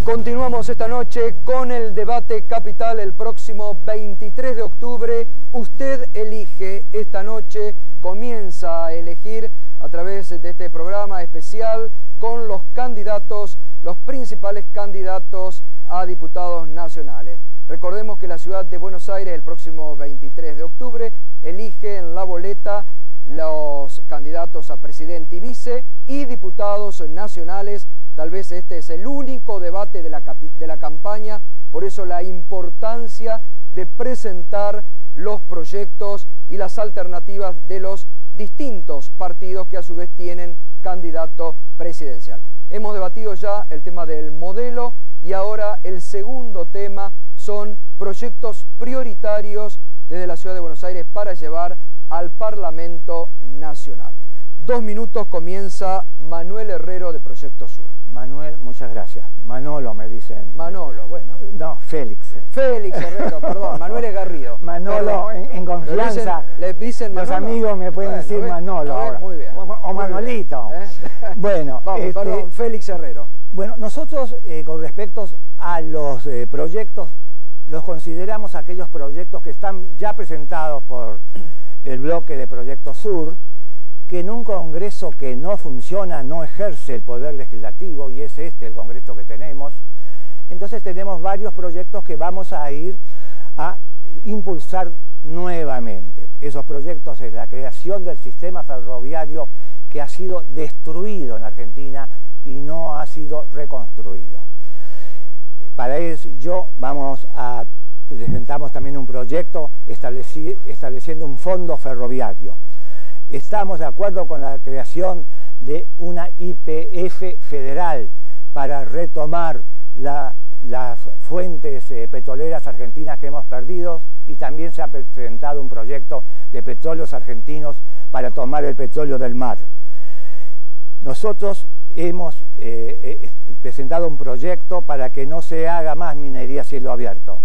Continuamos esta noche con el debate capital el próximo 23 de octubre. Usted elige esta noche, comienza a elegir a través de este programa especial con los candidatos, los principales candidatos a diputados nacionales. Recordemos que la ciudad de Buenos Aires el próximo 23 de octubre elige en la boleta los candidatos a presidente y vice y diputados nacionales. Tal vez este es el único debate de la campaña, por eso la importancia de presentar los proyectos y las alternativas de los distintos partidos que a su vez tienen candidato presidencial. Hemos debatido ya el tema del modelo y ahora el segundo tema son proyectos prioritarios desde la ciudad de Buenos Aires para llevar al Parlamento Nacional. 2 minutos, comienza Manuel Herrero de Proyecto Sur. Manuel, muchas gracias. Manolo me dicen. Manolo, bueno. No, Félix. Félix Herrero, perdón, Manuel es Garrido. Manolo, en confianza. Le dicen los Manolo. Amigos me pueden decir Manolo ahora. Muy bien. O Manolito. Bien, Bueno, vamos, perdón, Félix Herrero. Bueno, nosotros con respecto a los proyectos, los consideramos aquellos proyectos que están ya presentados por el bloque de Proyecto Sur, que en un Congreso que no funciona, no ejerce el poder legislativo, y es este el Congreso que tenemos. Entonces tenemos varios proyectos que vamos a ir a impulsar nuevamente. Esos proyectos es la creación del sistema ferroviario que ha sido destruido en Argentina y no ha sido reconstruido. Para ello presentamos también un proyecto estableciendo un fondo ferroviario. Estamos de acuerdo con la creación de una YPF federal para retomar las fuentes petroleras argentinas que hemos perdido, y también se ha presentado un proyecto de petróleos argentinos para tomar el petróleo del mar. Nosotros hemos presentado un proyecto para que no se haga más minería a cielo abierto.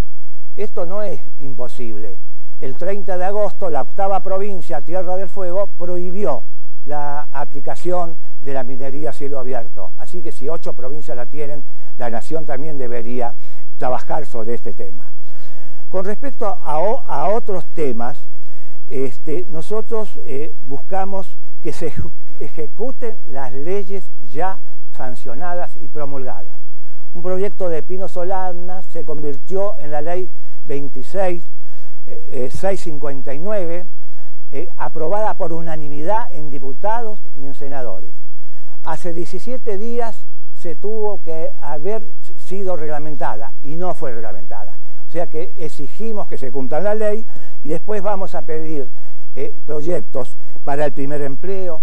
Esto no es imposible. El 30 de agosto la 8ª provincia, Tierra del Fuego, prohibió la aplicación de la minería a cielo abierto. Así que si 8 provincias la tienen, la Nación también debería trabajar sobre este tema. Con respecto a otros temas, nosotros buscamos que se ejecuten las leyes ya sancionadas y promulgadas. Un proyecto de Pino Solana se convirtió en la ley 26.659, aprobada por unanimidad en diputados y en senadores. Hace 17 días se tuvo que haber sido reglamentada y no fue reglamentada. O sea que exigimos que se cumpla la ley, y después vamos a pedir proyectos para el primer empleo,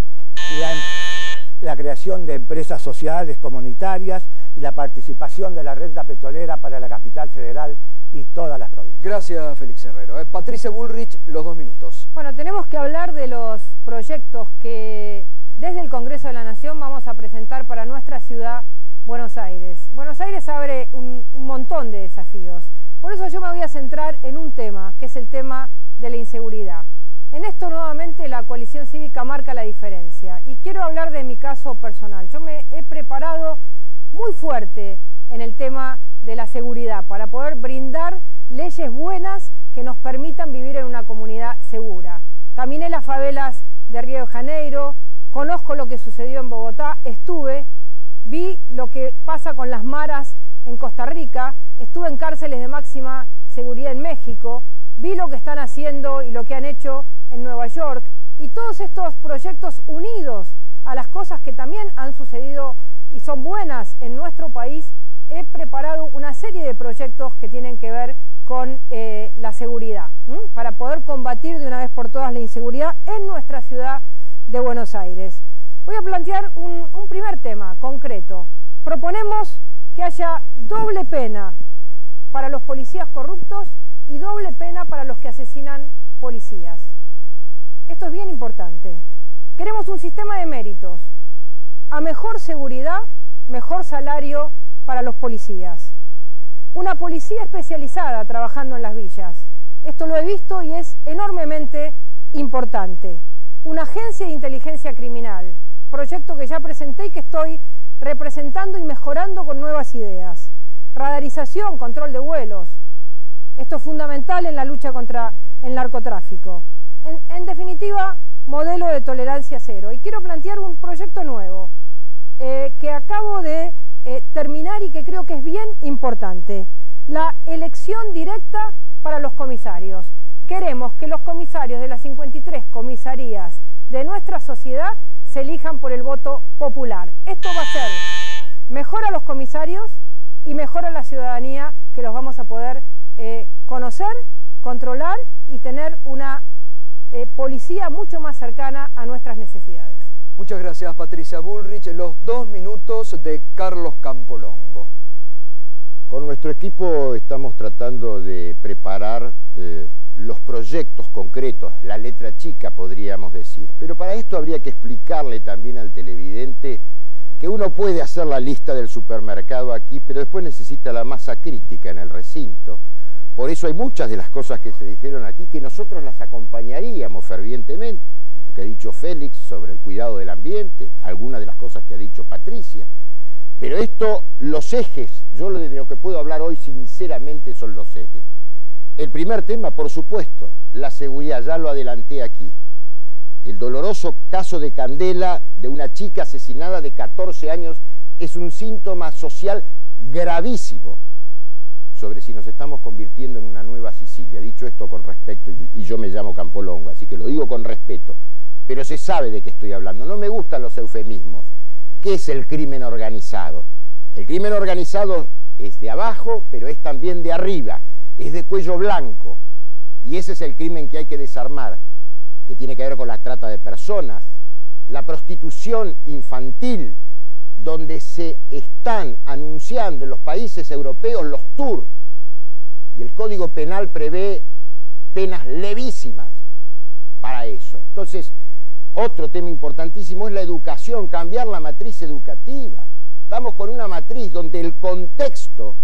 la creación de empresas sociales comunitarias y la participación de la renta petrolera para la capital federal y todas las provincias. Gracias, Félix Herrero. Patricia Bullrich, los 2 minutos. Bueno, tenemos que hablar de los proyectos que desde el Congreso de la Nación vamos a presentar para nuestra ciudad, Buenos Aires. Buenos Aires abre un montón de desafíos. Por eso yo me voy a centrar en un tema, que es el tema de la inseguridad. En esto nuevamente la coalición cívica marca la diferencia, y quiero hablar de mi caso personal. Yo me he preparado muy fuerte en el tema de la seguridad para poder brindar leyes buenas que nos permitan vivir en una comunidad segura. Caminé las favelas de Río de Janeiro, conozco lo que sucedió en Bogotá, vi lo que pasa con las maras en Costa Rica, estuve en cárceles de máxima seguridad en México, vi lo que están haciendo y lo que han hecho en Nueva York, y todos estos proyectos unidos a las cosas que también han sucedido y son buenas en nuestro país. He preparado una serie de proyectos que tienen que ver con la seguridad, para poder combatir de una vez por todas la inseguridad en nuestra ciudad de Buenos Aires. Voy a plantear un primer tema concreto. Proponemos que haya doble pena para los policías corruptos y doble pena para los que asesinan policías. Esto es bien importante. Queremos un sistema de méritos. A mejor seguridad, mejor salario para los policías. Una policía especializada trabajando en las villas. Esto lo he visto y es enormemente importante. Una agencia de inteligencia criminal, proyecto que ya presenté y que estoy representando y mejorando con nuevas ideas. Radarización, control de vuelos. Esto es fundamental en la lucha contra el narcotráfico. En definitiva, modelo de tolerancia cero. Y quiero plantear un proyecto nuevo que acabo de terminar y que creo que es bien importante. La elección directa para los comisarios. Queremos que los comisarios de las 53 comisarías de nuestra sociedad se elijan por el voto popular. Esto va a ser mejor a los comisarios y mejor a la ciudadanía, que los vamos a poder conocer, controlar y tener una policía mucho más cercana a nuestras necesidades. Muchas gracias, Patricia Bullrich. Los 2 minutos de Carlos Campolongo. Con nuestro equipo estamos tratando de preparar los proyectos concretos, la letra chica podríamos decir. Pero para esto habría que explicarle también al televidente que uno puede hacer la lista del supermercado aquí, pero después necesita la masa crítica en el recinto. Por eso hay muchas de las cosas que se dijeron aquí que nosotros las acompañaríamos fervientemente. Lo que ha dicho Félix sobre el cuidado del ambiente, algunas de las cosas que ha dicho Patricia. Pero esto, los ejes, yo de lo que puedo hablar hoy sinceramente son los ejes. El primer tema, por supuesto, la seguridad, ya lo adelanté aquí. El doloroso caso de Candela, de una chica asesinada de 14 años, es un síntoma social gravísimo sobre si nos estamos convirtiendo en una nueva Sicilia. Dicho esto con respeto, y yo me llamo Campolongo, así que lo digo con respeto, pero se sabe de qué estoy hablando. No me gustan los eufemismos. ¿Qué es el crimen organizado? El crimen organizado es de abajo, pero es también de arriba, es de cuello blanco. Y ese es el crimen que hay que desarmar, que tiene que ver con la trata de personas, la prostitución infantil, donde se están anunciando en los países europeos los TUR, y el Código Penal prevé penas levísimas para eso. Entonces, otro tema importantísimo es la educación, cambiar la matriz educativa. Estamos con una matriz donde el contexto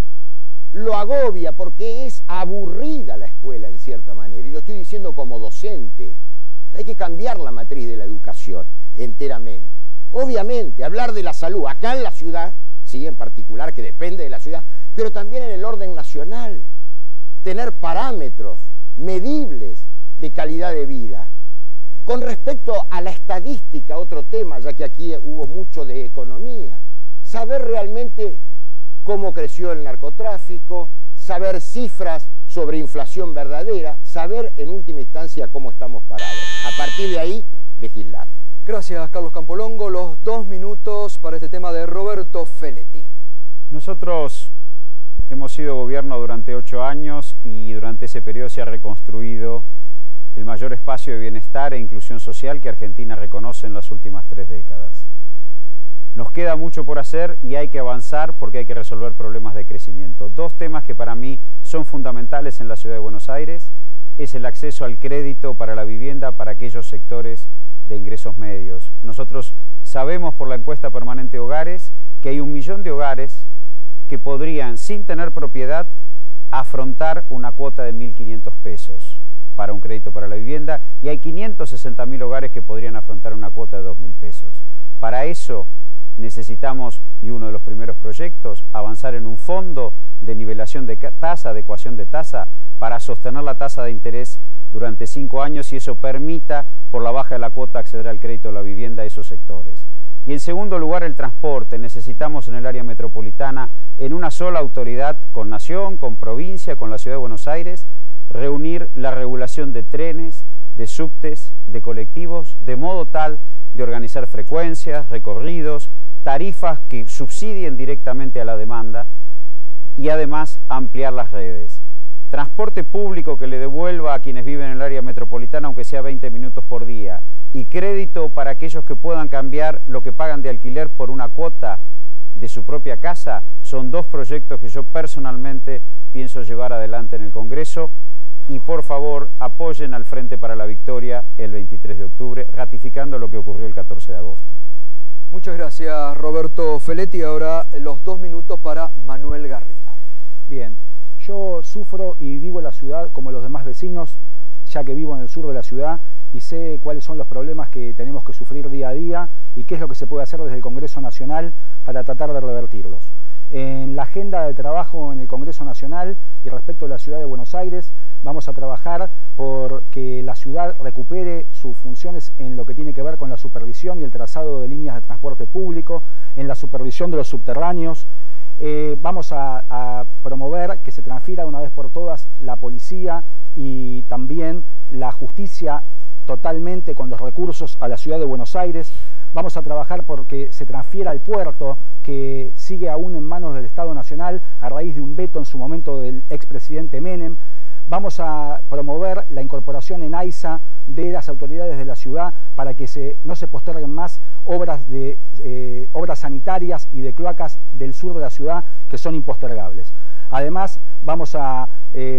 lo agobia porque es aburrida la escuela en cierta manera, y lo estoy diciendo como docente esto. Hay que cambiar la matriz de la educación enteramente. Obviamente, hablar de la salud acá en la ciudad, sí, en particular, que depende de la ciudad, pero también en el orden nacional. Tener parámetros medibles de calidad de vida. Con respecto a la estadística, otro tema, ya que aquí hubo mucho de economía, saber realmente cómo creció el narcotráfico, saber cifras sobre inflación verdadera, saber en última instancia cómo estamos parados. A partir de ahí, legislar. Gracias, Carlos Campolongo. Los 2 minutos para este tema de Roberto Feletti. Nosotros hemos sido gobierno durante 8 años y durante ese periodo se ha reconstruido el mayor espacio de bienestar e inclusión social que Argentina reconoce en las últimas 3 décadas. Nos queda mucho por hacer y hay que avanzar porque hay que resolver problemas de crecimiento. 2 temas que para mí son fundamentales en la ciudad de Buenos Aires es el acceso al crédito para la vivienda para aquellos sectores de ingresos medios. Nosotros sabemos por la encuesta permanente de hogares que hay 1 millón de hogares que podrían, sin tener propiedad, afrontar una cuota de 1.500 pesos para un crédito para la vivienda, y hay 560.000 hogares que podrían afrontar una cuota de 2.000 pesos. Para eso necesitamos, y uno de los primeros proyectos, avanzar en un fondo de nivelación de tasa, adecuación de tasa, para sostener la tasa de interés durante 5 años y eso permita, por la baja de la cuota, acceder al crédito de la vivienda a esos sectores. Y en segundo lugar, el transporte. Necesitamos en el área metropolitana, en una sola autoridad, con Nación, con provincia, con la Ciudad de Buenos Aires, reunir la regulación de trenes, de subtes, de colectivos, de modo tal de organizar frecuencias, recorridos, tarifas que subsidien directamente a la demanda y además ampliar las redes. Transporte público que le devuelva a quienes viven en el área metropolitana, aunque sea 20 minutos por día, y crédito para aquellos que puedan cambiar lo que pagan de alquiler por una cuota de su propia casa, son 2 proyectos que yo personalmente pienso llevar adelante en el Congreso. Y por favor apoyen al Frente para la Victoria el 23 de octubre, ratificando lo que ocurrió el 14 de agosto. Muchas gracias, Roberto Feletti. Ahora los 2 minutos para Manuel Garrido. Bien, yo sufro y vivo en la ciudad como los demás vecinos, ya que vivo en el sur de la ciudad y sé cuáles son los problemas que tenemos que sufrir día a día y qué es lo que se puede hacer desde el Congreso Nacional para tratar de revertirlos. En la agenda de trabajo en el Congreso Nacional y respecto a la ciudad de Buenos Aires, vamos a trabajar por que la ciudad recupere sus funciones en lo que tiene que ver con la supervisión y el trazado de líneas de transporte público, en la supervisión de los subterráneos. Vamos a promover que se transfiera de una vez por todas la policía y también la justicia totalmente con los recursos a la ciudad de Buenos Aires. Vamos a trabajar porque se transfiera al puerto, que sigue aún en manos del Estado Nacional a raíz de un veto en su momento del expresidente Menem. Vamos a promover la incorporación en AISA de las autoridades de la ciudad para que no se posterguen más obras sanitarias y de cloacas del sur de la ciudad que son impostergables. Además, vamos a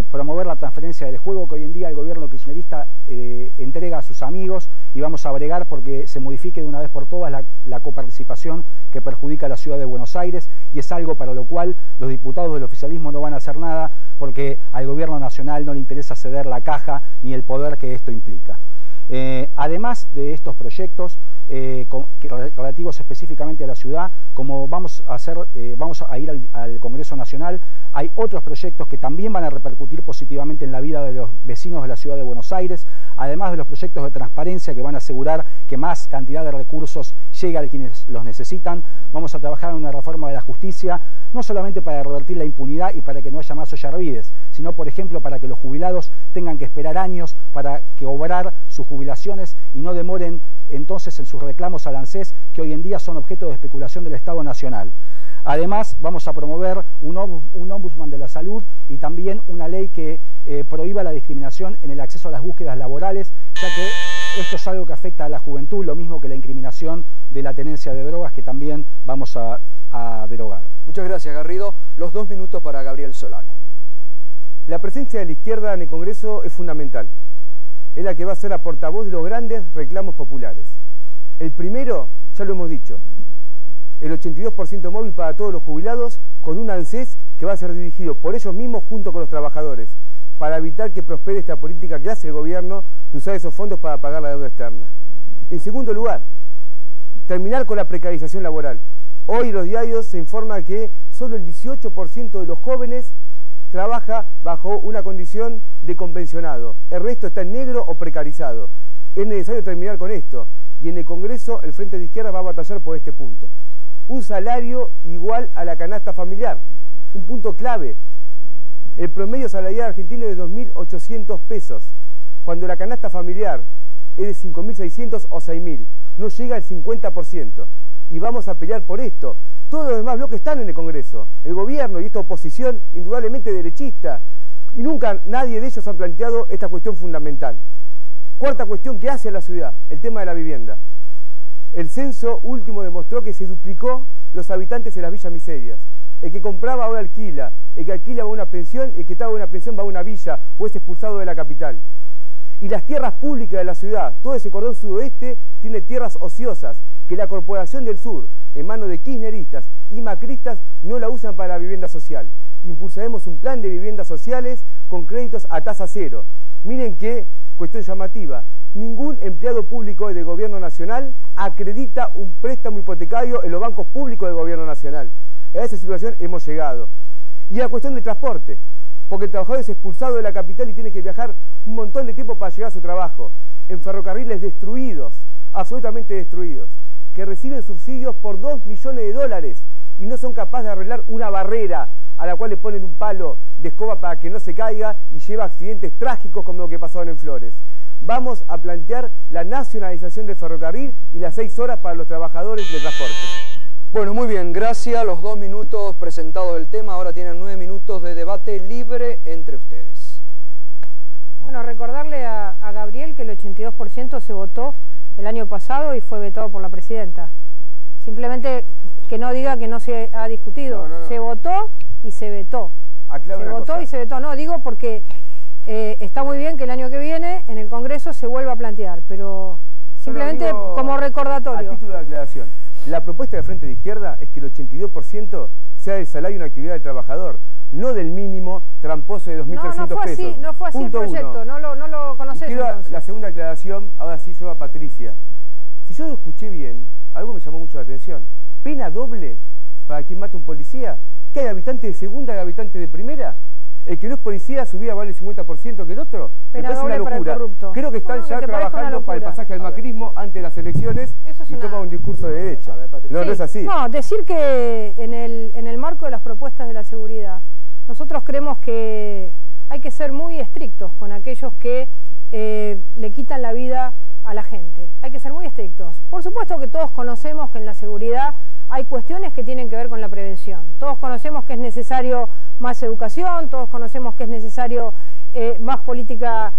promover la transferencia del juego que hoy en día el gobierno kirchnerista entrega a sus amigos, y vamos a bregar porque se modifique de una vez por todas la coparticipación que perjudica a la ciudad de Buenos Aires, y es algo para lo cual los diputados del oficialismo no van a hacer nada porque al gobierno nacional no le interesa ceder la caja ni el poder que esto implica. Además de estos proyectos relativos específicamente a la ciudad, como vamos a ir al Congreso Nacional, hay otros proyectos que también van a repercutir positivamente en la vida de los vecinos de la ciudad de Buenos Aires, además de los proyectos de transparencia que van a asegurar que más cantidad de recursos llegue a quienes los necesitan. Vamos a trabajar en una reforma de la justicia, no solamente para revertir la impunidad y para que no haya más ollarvides, sino, por ejemplo, para que los jubilados tengan que esperar años para cobrar sus jubilaciones y no demoren entonces en sus reclamos al ANSES, que hoy en día son objeto de especulación del Estado Nacional. Además, vamos a promover un ombudsman de la salud y también una ley que prohíba la discriminación en el acceso a las búsquedas laborales, ya que esto es algo que afecta a la juventud, lo mismo que la incriminación de la tenencia de drogas, que también vamos a derogar. Muchas gracias, Garrido. Los 2 minutos para Gabriel Solano. La presencia de la izquierda en el Congreso es fundamental. Es la que va a ser la portavoz de los grandes reclamos populares. El primero, ya lo hemos dicho, el 82% móvil para todos los jubilados, con un ANSES que va a ser dirigido por ellos mismos junto con los trabajadores, para evitar que prospere esta política que hace el gobierno de usar esos fondos para pagar la deuda externa. En segundo lugar, terminar con la precarización laboral. Hoy en los diarios se informa que solo el 18% de los jóvenes trabaja bajo una condición de convencionado. El resto está en negro o precarizado. Es necesario terminar con esto. Y en el Congreso el Frente de Izquierda va a batallar por este punto. Un salario igual a la canasta familiar. Un punto clave. El promedio salarial argentino es de 2.800 pesos, cuando la canasta familiar es de 5.600 o 6.000. No llega al 50%. Y vamos a pelear por esto. Todos los demás bloques están en el Congreso. El gobierno y esta oposición, indudablemente derechista. Y nunca nadie de ellos ha planteado esta cuestión fundamental. Cuarta cuestión que hace a la ciudad, el tema de la vivienda. El censo último demostró que se duplicó los habitantes en las villas miserias. El que compraba ahora alquila, el que alquila va a una pensión, el que estaba en una pensión va a una villa o es expulsado de la capital. Y las tierras públicas de la ciudad, todo ese cordón sudoeste tiene tierras ociosas que la Corporación del Sur, en manos de kirchneristas y macristas, no la usan para la vivienda social. Impulsaremos un plan de viviendas sociales con créditos a tasa cero. Miren qué cuestión llamativa. Ningún empleado público del gobierno nacional acredita un préstamo hipotecario en los bancos públicos del gobierno nacional. A esa situación hemos llegado. Y la cuestión del transporte, porque el trabajador es expulsado de la capital y tiene que viajar un montón de tiempo para llegar a su trabajo, en ferrocarriles destruidos, absolutamente destruidos, que reciben subsidios por 2 millones de dólares y no son capaces de arreglar una barrera a la cual le ponen un palo de escoba para que no se caiga y lleva accidentes trágicos como lo que pasaron en Flores. Vamos a plantear la nacionalización del ferrocarril y las 6 horas para los trabajadores de transporte. Bueno, muy bien, gracias. Los 2 minutos presentados del tema, ahora tienen 9 minutos de debate libre entre ustedes. Bueno, recordarle a Gabriel que el 82% se votó el año pasado y fue vetado por la presidenta. Simplemente que no diga que no se ha discutido. No. Se votó y se vetó. Se votó y se vetó. No, digo porque está muy bien que el año que viene en el Congreso se vuelva a plantear, pero simplemente como recordatorio. A título de aclaración, la propuesta del Frente de Izquierda es que el 82% sea el salario de una actividad del trabajador, no del mínimo tramposo de 2.300 pesos. No fue así el proyecto, no lo conocés entonces. La segunda aclaración, ahora sí yo a Patricia. Si yo lo escuché bien, algo me llamó mucho la atención. ¿Pena doble para quien mata a un policía? ¿Que hay habitantes de segunda y habitantes de primera? ¿El que no es policía, su vida vale el 50% que el otro? Pena me parece una locura. Creo que están ya trabajando para el pasaje al macrismo antes de las elecciones y toma un discurso de derecha. No es así. No, decir que en el marco de las propuestas de la seguridad, nosotros creemos que hay que ser muy estrictos con aquellos que le quitan la vida a la gente. Hay que ser muy estrictos. Por supuesto que todos conocemos que en la seguridad hay cuestiones que tienen que ver con la prevención. Todos conocemos que es necesario más educación, todos conocemos que es necesario más política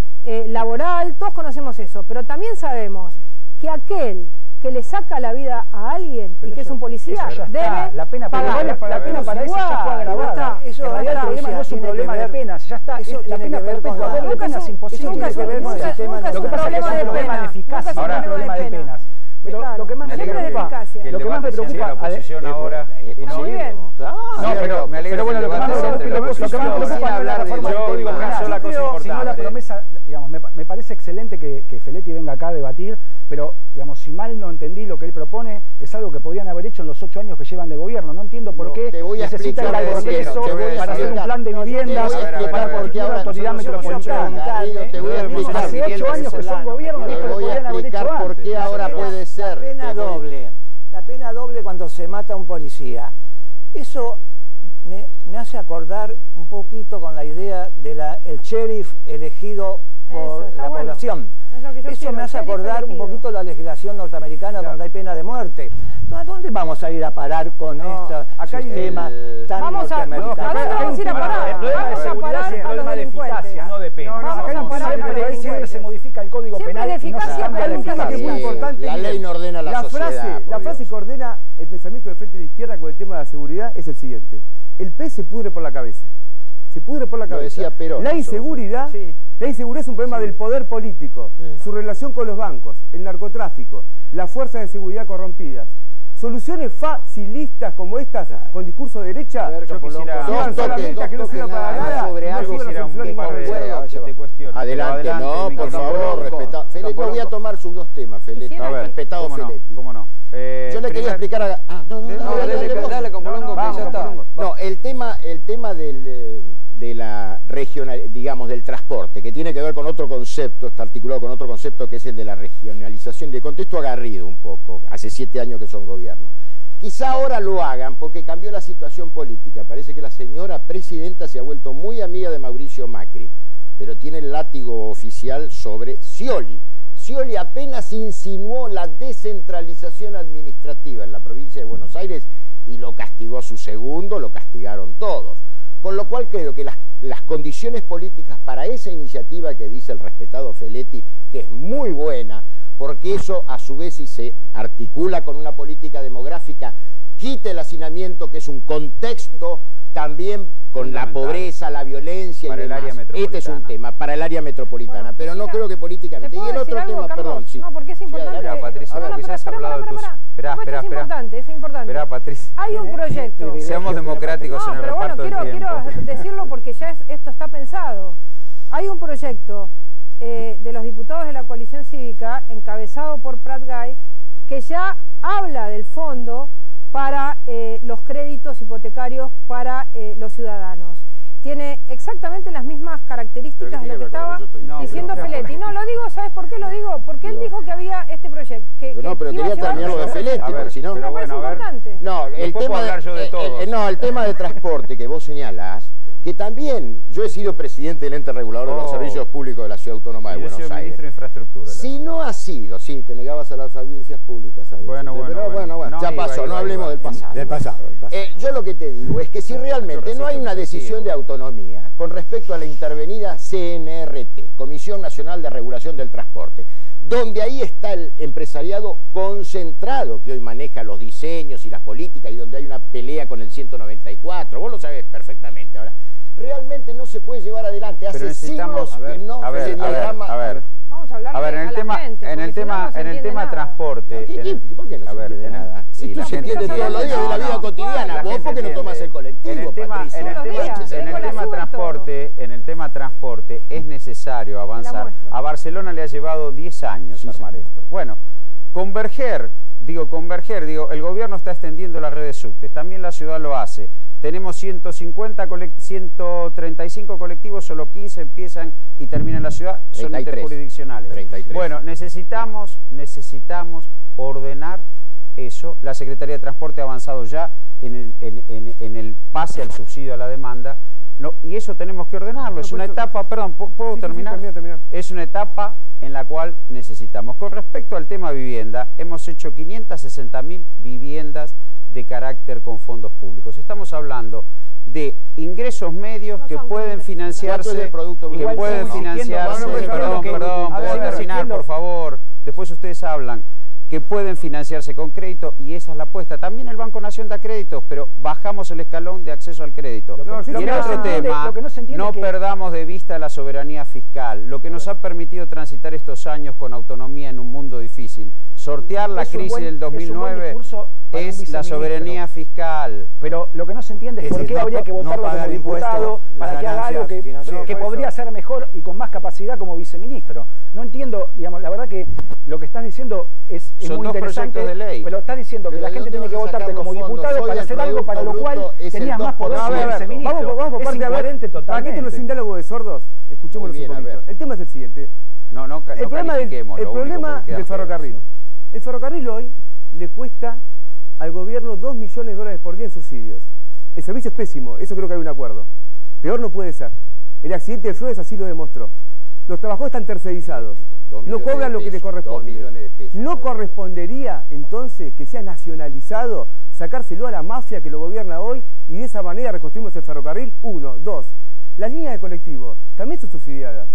laboral, todos conocemos eso, pero también sabemos que aquel que le saca la vida a alguien y que es un policía debe la pena pagar. La pena para eso ya fue agravada. El problema no es un problema de penas, ya está. La pena perpetua doble pena es imposible. Tiene que ver con el sistema nacional. Lo que pasa es que es un problema de eficacia, no es un problema de penas. Pero lo que más me preocupa, la oposición ahora está muy bien. No, pero me alegra. Bueno, lo que más me preocupa la reforma del Código Penal, sino la promesa, digamos, me parece excelente que Feletti venga acá a debatir, pero digamos, si mal no entendí lo que él propone, es algo que podrían haber hecho en los 8 años que llevan de gobierno. No entiendo por qué necesita ir al Congreso para hacer un plan de viviendas para cualquier autoridad metropolitana. Hace 8 años que son gobierno, te voy a explicar por qué ahora puede ser. La pena doble cuando se mata a un policía. Eso me hace acordar un poquito con la idea del sheriff elegido por la población. Es lo que yo Eso quiero, me hace el sheriff acordar un elegido. poquito la legislación norteamericana donde hay pena de muerte. ¿A dónde vamos a ir a parar con estos acá hay sistemas tan Vamos a, ¿a dónde norteamericanos? vamos a ir a parar? El problema de Vamos a seguridad parar es un a los problema de delincuentes. eficacia, no de pena. No, Vamos acá hay a un parar a los Siempre delincuentes. se modifica el Código Siempre Penal de y no se eficacia, cambia pero la nunca que es muy eficacia. importante. La ley no ordena la sociedad, frase, por la frase Dios. que ordena el pensamiento del Frente de Izquierda con el tema de la seguridad es el siguiente. El pez se pudre por la cabeza. Se pudre por la Lo cabeza. decía Perón, La eso. inseguridad, Sí. la inseguridad es un problema del poder político, su relación con los bancos, el narcotráfico, las fuerzas de seguridad corrompidas. Soluciones facilistas como estas, con discurso de derecha, A ver, Yo Capolongo. quisiera- llevan solamente a que no sirva para nada, sobre y no algo, ayudan a quisiera un solucionar ningún par problema. de cuestiones. Adelante, Pero no, mi por querido favor, Capolongo. respetado. Feletti, no voy a tomar sus dos temas, Feletti. Quisiera A ver, Respetado ¿cómo no? Feletti. ¿Cómo no? Yo le quería explicar a... Ah, no, No, dale, Capolongo, que ya está. No, el tema de la regional, digamos, del transporte, que tiene que ver con otro concepto, está articulado con otro concepto que es el de la regionalización. Le contesto a Garrido un poco, hace 7 años que son gobierno. Quizá ahora lo hagan porque cambió la situación política. Parece que la señora presidenta se ha vuelto muy amiga de Mauricio Macri, pero tiene el látigo oficial sobre Scioli. Scioli apenas insinuó la descentralización administrativa en la provincia de Buenos Aires y lo castigó su segundo, lo castigaron todos. Con lo cual creo que las condiciones políticas para esa iniciativa que dice el respetado Feletti, que es muy buena, porque eso a su vez si se articula con una política demográfica, quita el hacinamiento, que es un contexto también con la pobreza, la violencia Para y el demás. área metropolitana. Este es un tema para el área metropolitana, Bueno, pero no quisiera- creo que políticamente. ¿Te Y puedo el otro decir algo, tema, Carlos? perdón, sí. No, porque es Sí, importante. adelante. Patricia, No, no, porque ya has espera, hablado de tus... Espera, Esperá, es importante, es importante. Esperá, Patricia. Hay un proyecto. Seamos democráticos No, en el pero bueno, reparto del quiero tiempo. decirlo porque ya esto está pensado. Hay un proyecto de los diputados de la coalición cívica, encabezado por Prat Gay, que ya habla del fondo para los créditos hipotecarios para los ciudadanos. Tiene exactamente las mismas características de lo que estaba diciendo Feletti. No, lo digo, ¿sabes por qué lo digo? Porque él dijo que había este proyecto. No, pero iba a quería llevar terminar lo de este Feletti, A ver, porque si no... pero Me parece bueno, a ver. importante. No, el Después puedo tema, hablar yo de todos. no, el tema de transporte que vos señalás, que también yo he sido presidente del ente regulador de los servicios públicos de la Ciudad Autónoma de Yo Buenos soy Aires. ministro de Infraestructura. Si no ha sido, sí, te negabas a las audiencias públicas a veces, Bueno, pero bueno, no, ya iba, pasó, iba, no hablemos iba. del pasado. Del pasado. Yo lo que te digo es que si realmente no hay una decisión de autonomía con respecto a la intervenida CNRT, Comisión Nacional de Regulación del Transporte, donde ahí está el empresariado concentrado que hoy maneja los diseños y las políticas y donde hay una pelea con el 194, vos lo sabés perfectamente. Ahora, realmente no se puede llevar adelante. Hace Pero necesitamos- siglos que no se diagrama. a ver. Vamos a hablar A ver, a en el la tema, gente, en el porque si no, tema, no se en el entiende tema nada. transporte. ¿Por qué no se entiende nada? Sí, Esto la se gente entiende todos los días de la vida cotidiana. La Vos gente porque no tomás el entiende. colectivo, En el tema, Patricia. en el Todos los tema, días, en el con la tema sube transporte, en el tema transporte es necesario avanzar. muestro. A Barcelona le ha llevado 10 años armar esto. Bueno, converger, el gobierno está extendiendo la red de subtes, también la ciudad lo hace. Tenemos 135 colectivos, solo 15 empiezan y terminan en la ciudad, son 33. interjurisdiccionales. 33. Bueno, necesitamos ordenar eso. La Secretaría de Transporte ha avanzado ya en el pase al subsidio a la demanda. No, y eso tenemos que ordenarlo. Es una etapa, perdón, ¿puedo Sí, terminar? termina. Es una etapa en la cual necesitamos. Con respecto al tema vivienda, hemos hecho 560.000 viviendas de carácter con fondos públicos. Estamos hablando de ingresos medios No que son pueden 560.000. financiarse, ¿Cuánto es del Producto Bruto? que pueden Igual seguimos financiarse, insistiendo, perdón, a ver, puedo terminar, insistiendo. por favor, después ustedes hablan, que pueden financiarse con crédito y esa es la apuesta. También el Banco Nación da créditos, pero bajamos el escalón de acceso al crédito. Lo que- No, sí, Y lo en que no otro se entiende- tema, lo que no se entiende no es que- perdamos de vista la soberanía fiscal, lo que nos ha permitido transitar estos años con autonomía en un mundo difícil. Sortear la Es un crisis buen- del es un buen 2009 discurso para un es la viceministro. soberanía fiscal. Pero lo que no se entiende es Es por decir, qué no habría que no votarlo pagar como diputado impuestos, para las que haga algo ganancias financieras. que podría ser mejor y con más capacidad como viceministro. No entiendo, digamos, la verdad que lo que estás diciendo es Son muy dos interesante, proyectos de ley. pero estás diciendo que Pero la ¿de gente dónde tiene que vas a sacar votarte los como fondos? diputado Hoy para el hacer algo para lo Producto cual Bruto es el tenías más poder 2%. de viceministro. Vamos por Es parte, a ver, incoherente para que esto no totalmente. sea un diálogo de sordos, escuchémonos Muy bien, un a poquito. ver. El tema es el siguiente. No El problema califiquemos, lo único del porque queda ferrocarril. feo. El ferrocarril hoy le cuesta al gobierno $2 millones por día en subsidios. El servicio es pésimo, eso creo que hay un acuerdo. Peor no puede ser. El accidente de Flores así lo demostró. Los trabajadores están tercerizados. no cobran lo que les corresponde. 2 millones de pesos. ¿No correspondería entonces que sea nacionalizado, sacárselo a la mafia que lo gobierna hoy y de esa manera reconstruimos el ferrocarril? 1, 2. Las líneas de colectivo también son subsidiadas.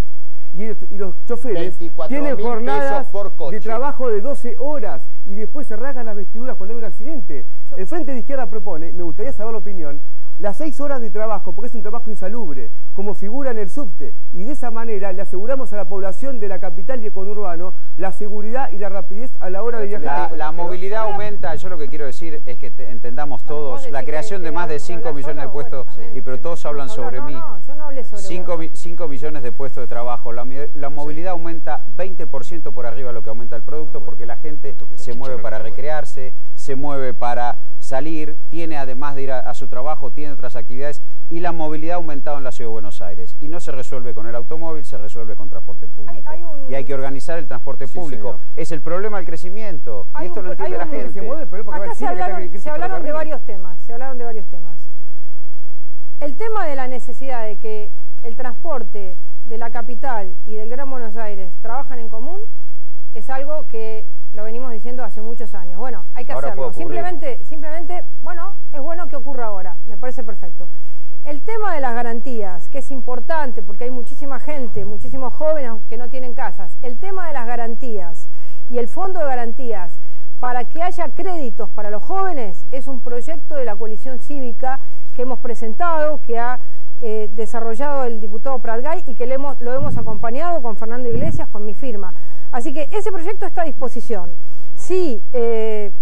Y los choferes tienen jornadas de trabajo de 12 horas y después se rasgan las vestiduras cuando hay un accidente. El Frente de Izquierda propone, me gustaría saber la opinión, las 6 horas de trabajo, porque es un trabajo insalubre, como figura en el subte, y de esa manera le aseguramos a la población de la capital y el conurbano la seguridad y la rapidez a la hora de viajar. La movilidad aumenta, yo lo que quiero decir es que entendamos todos la creación de más de 5 millones de puestos, pero todos hablan sobre mí. Yo no hablé sobre 5 millones de puestos de trabajo, la movilidad aumenta 20% por arriba de lo que aumenta el producto, porque la gente se mueve para recrearse, se mueve para salir, tiene además de ir a su trabajo, tiene otras actividades, y la movilidad ha aumentado en la Ciudad de Buenos Aires. Y no se resuelve con el automóvil, se resuelve con transporte público. Y hay que organizar el transporte público. Señor. Es el problema del crecimiento, y esto lo entiende la gente. Acá se hablaron de varios temas, El tema de la necesidad de que el transporte de la capital y del Gran Buenos Aires trabajan en común es algo que lo venimos diciendo hace muchos años. Bueno, hay que hacerlo. Simplemente, bueno, es bueno que ocurra ahora. Me parece perfecto. El tema de las garantías, que es importante porque hay muchísima gente, muchísimos jóvenes que no tienen casas. El tema de las garantías y el fondo de garantías para que haya créditos para los jóvenes es un proyecto de la coalición cívica que hemos presentado, que ha desarrollado el diputado Pratgay y que lo hemos acompañado con Fernando Iglesias, con mi firma. Así que ese proyecto está a disposición. Si el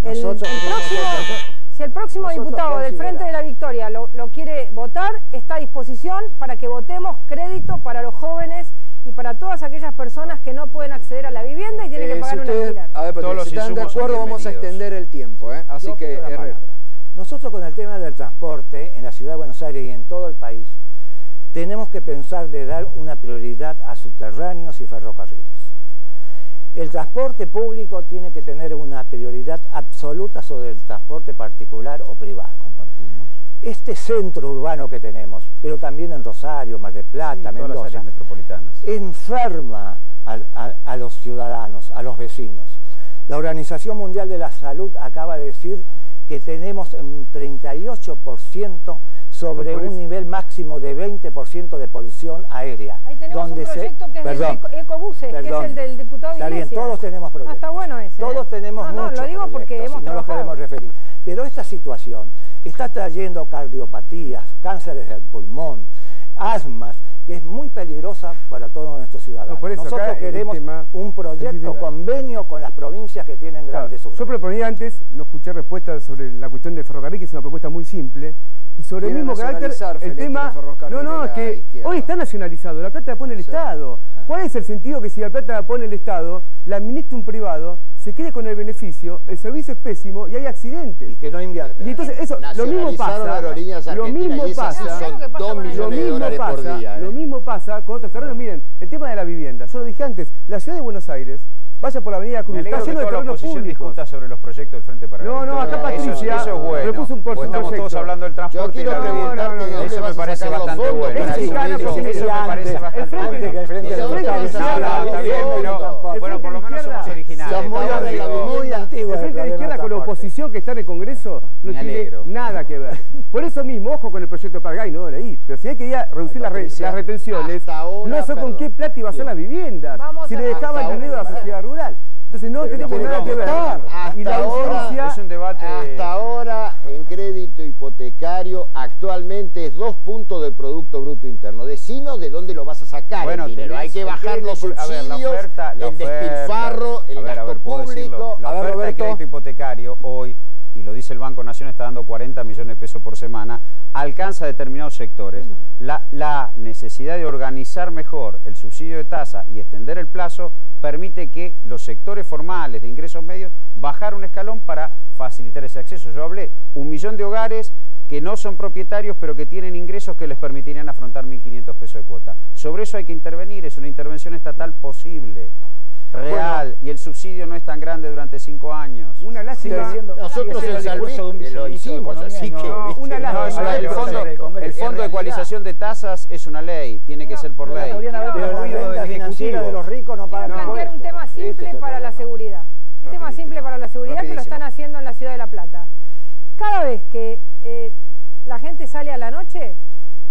próximo diputado del Frente de la Victoria lo quiere votar, está a disposición para que votemos crédito para los jóvenes y para todas aquellas personas que no pueden acceder a la vivienda y tienen que pagar un alquiler. A ver, Patricia, si están de acuerdo, vamos a extender el tiempo, Así que, Herrera. Nosotros con el tema del transporte en la Ciudad de Buenos Aires y en todo el país, tenemos que pensar de dar una prioridad a subterráneos y ferrocarriles. El transporte público tiene que tener una prioridad absoluta sobre el transporte particular o privado. Compartimos. Este centro urbano que tenemos, pero también en Rosario, Mar del Plata, Mendoza, todas las áreas metropolitanas, enferma a los ciudadanos, a los vecinos. La Organización Mundial de la Salud acaba de decir que tenemos un 38% sobre un nivel máximo de 20% de polución aérea. Ahí tenemos un proyecto que es el Ecobuses, que es el del diputado Iglesias. Está bien, todos tenemos proyectos. Está bueno ese. Todos tenemos muchos lo digo porque proyectos, hemos no los podemos referir. Pero esta situación está trayendo cardiopatías, cánceres del pulmón, asmas, que es muy peligrosa para todos nuestros ciudadanos. Por eso, nosotros queremos un proyecto, convenio con las provincias que tienen grandes urbes. Yo proponía antes, no escuché respuesta sobre la cuestión del ferrocarril, que es una propuesta muy simple, y sobre el mismo carácter, el tema... No, es que hoy está nacionalizado, La Plata la pone el Estado. ¿Cuál es el sentido que si La Plata la pone el Estado, la administra un privado, se quede con el beneficio, el servicio es pésimo y hay accidentes? Y que no invierte. Y entonces eso, lo mismo pasa, lo mismo pasa con otros terrenos. Miren, el tema de la vivienda, yo lo dije antes, la ciudad de Buenos Aires, vaya por la Avenida Cruz, está lleno de terrenos públicos. Discuta sobre los proyectos del Frente para la Victoria. Acá Patricia eso es bueno, propuso un porque estamos todos hablando del transporte y la vivienda. Eso me parece bastante bueno. Eso me parece bastante bueno. Bueno, por lo menos somos originales. Muy antiguos. El Frente de Izquierda con la oposición que está en el Congreso no tiene nada que ver. Por eso mismo, ojo con el proyecto Pratgay, no leí, pero si él quería reducir las retenciones, no sé con qué plata iba a ser las viviendas, si le dejaba el dinero a la sociedad rural. Entonces no tenemos nada que ver. Y la ausencia es un debate. Hasta ahora, en crédito hipotecario, actualmente es 2 puntos del Producto Bruto Interno. Decinos de dónde lo vas a sacar el dinero. Hay que bajar los subsidios, el despilfarro, el gasto público. La oferta de crédito hipotecario hoy, y lo dice el Banco Nación, está dando 40 millones de pesos por semana, alcanza determinados sectores. La necesidad de organizar mejor el subsidio de tasa y extender el plazo permite que los sectores formales de ingresos medios bajar un escalón para facilitar ese acceso. Yo hablé 1 millón de hogares que no son propietarios pero que tienen ingresos que les permitirían afrontar 1.500 pesos de cuota. Sobre eso hay que intervenir, es una intervención estatal posible, real, y el subsidio no es tan grande durante 5 años. Una lástima. Nosotros en Salvín lo hicimos, así que... El fondo de ecualización de tasas es una ley, tiene que ser por ley. Pero la renta financiera de los ricos no pagan nada. Ciudad de La Plata. Cada vez que la gente sale a la noche,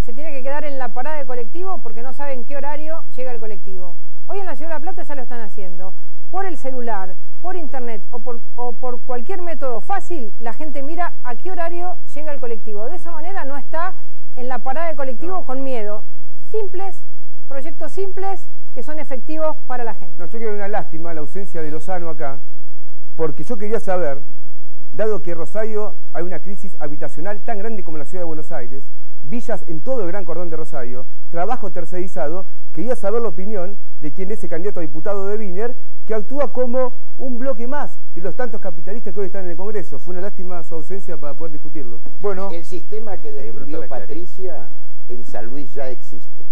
se tiene que quedar en la parada de colectivo porque no saben qué horario llega el colectivo. Hoy en la Ciudad de La Plata ya lo están haciendo. Por el celular, por internet o por cualquier método fácil, la gente mira a qué horario llega el colectivo. De esa manera no está en la parada de colectivo con miedo. Simples, proyectos simples que son efectivos para la gente. No, yo creo que es una lástima la ausencia de Lozano acá, porque yo quería saber, dado que en Rosario hay una crisis habitacional tan grande como en la ciudad de Buenos Aires, villas en todo el gran cordón de Rosario, trabajo tercerizado, quería saber la opinión de quien es el candidato a diputado de Wiener, que actúa como un bloque más de los tantos capitalistas que hoy están en el Congreso. Fue una lástima su ausencia para poder discutirlo. Bueno, el sistema que describió Patricia en San Luis ya existe.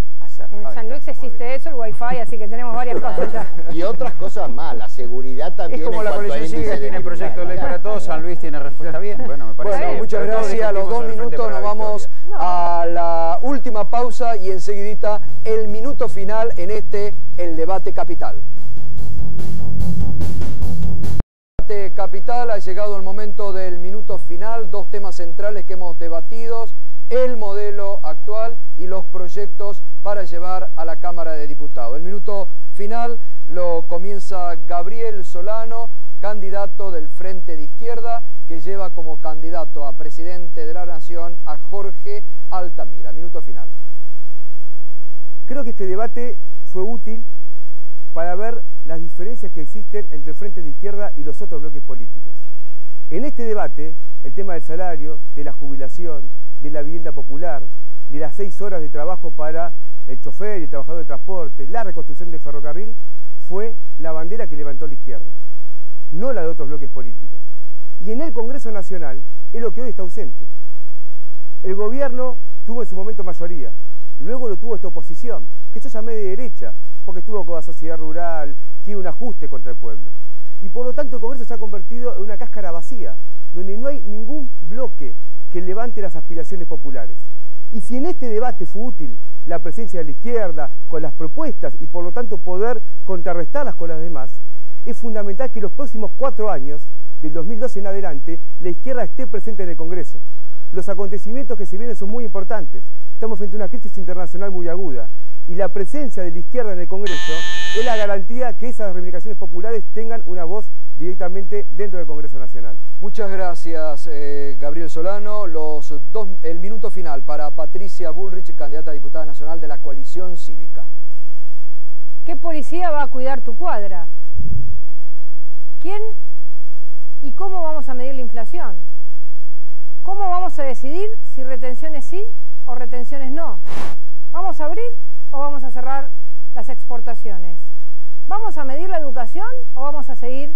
En San Luis existe eso, el Wi-Fi, así que tenemos varias cosas ya. Y otras cosas más, la seguridad también. Es como la coalición Sigue tiene proyecto de ley para todos, San Luis tiene respuesta bien. Bueno, me parece bien. Muchas gracias. A los 2 minutos nos vamos a la última pausa y enseguidita el minuto final en el debate capital. Debate capital, ha llegado el momento del minuto final, 2 temas centrales que hemos debatido, el modelo actual y los proyectos para llevar a la Cámara de Diputados. El minuto final lo comienza Gabriel Solano, candidato del Frente de Izquierda, que lleva como candidato a presidente de la Nación a Jorge Altamira. Minuto final. Creo que este debate fue útil para ver las diferencias que existen entre el Frente de Izquierda y los otros bloques políticos. En este debate, el tema del salario, de la jubilación, de la vivienda popular, de las 6 horas de trabajo para el chofer y el trabajador de transporte, la reconstrucción del ferrocarril, fue la bandera que levantó la izquierda, no la de otros bloques políticos. Y en el Congreso Nacional es lo que hoy está ausente. El gobierno tuvo en su momento mayoría, luego lo tuvo esta oposición, que yo llamé de derecha, porque estuvo con la sociedad rural, quiere un ajuste contra el pueblo. Y por lo tanto el Congreso se ha convertido en una cáscara vacía, donde no hay ningún bloque que levante las aspiraciones populares. Y si en este debate fue útil la presencia de la izquierda con las propuestas y por lo tanto poder contrarrestarlas con las demás, es fundamental que en los próximos 4 años, del 2012 en adelante, la izquierda esté presente en el Congreso. Los acontecimientos que se vienen son muy importantes. Estamos frente a una crisis internacional muy aguda y la presencia de la izquierda en el Congreso es la garantía que esas reivindicaciones populares tengan una voz directamente dentro del Congreso Nacional. Muchas gracias, Gabriel Solano. El minuto final para Patricia Bullrich, candidata a diputada nacional de la coalición cívica. ¿Qué policía va a cuidar tu cuadra? ¿Quién y cómo vamos a medir la inflación? ¿Cómo vamos a decidir si retenciones sí o retenciones no? ¿Vamos a abrir o vamos a cerrar las exportaciones? ¿Vamos a medir la educación o vamos a seguir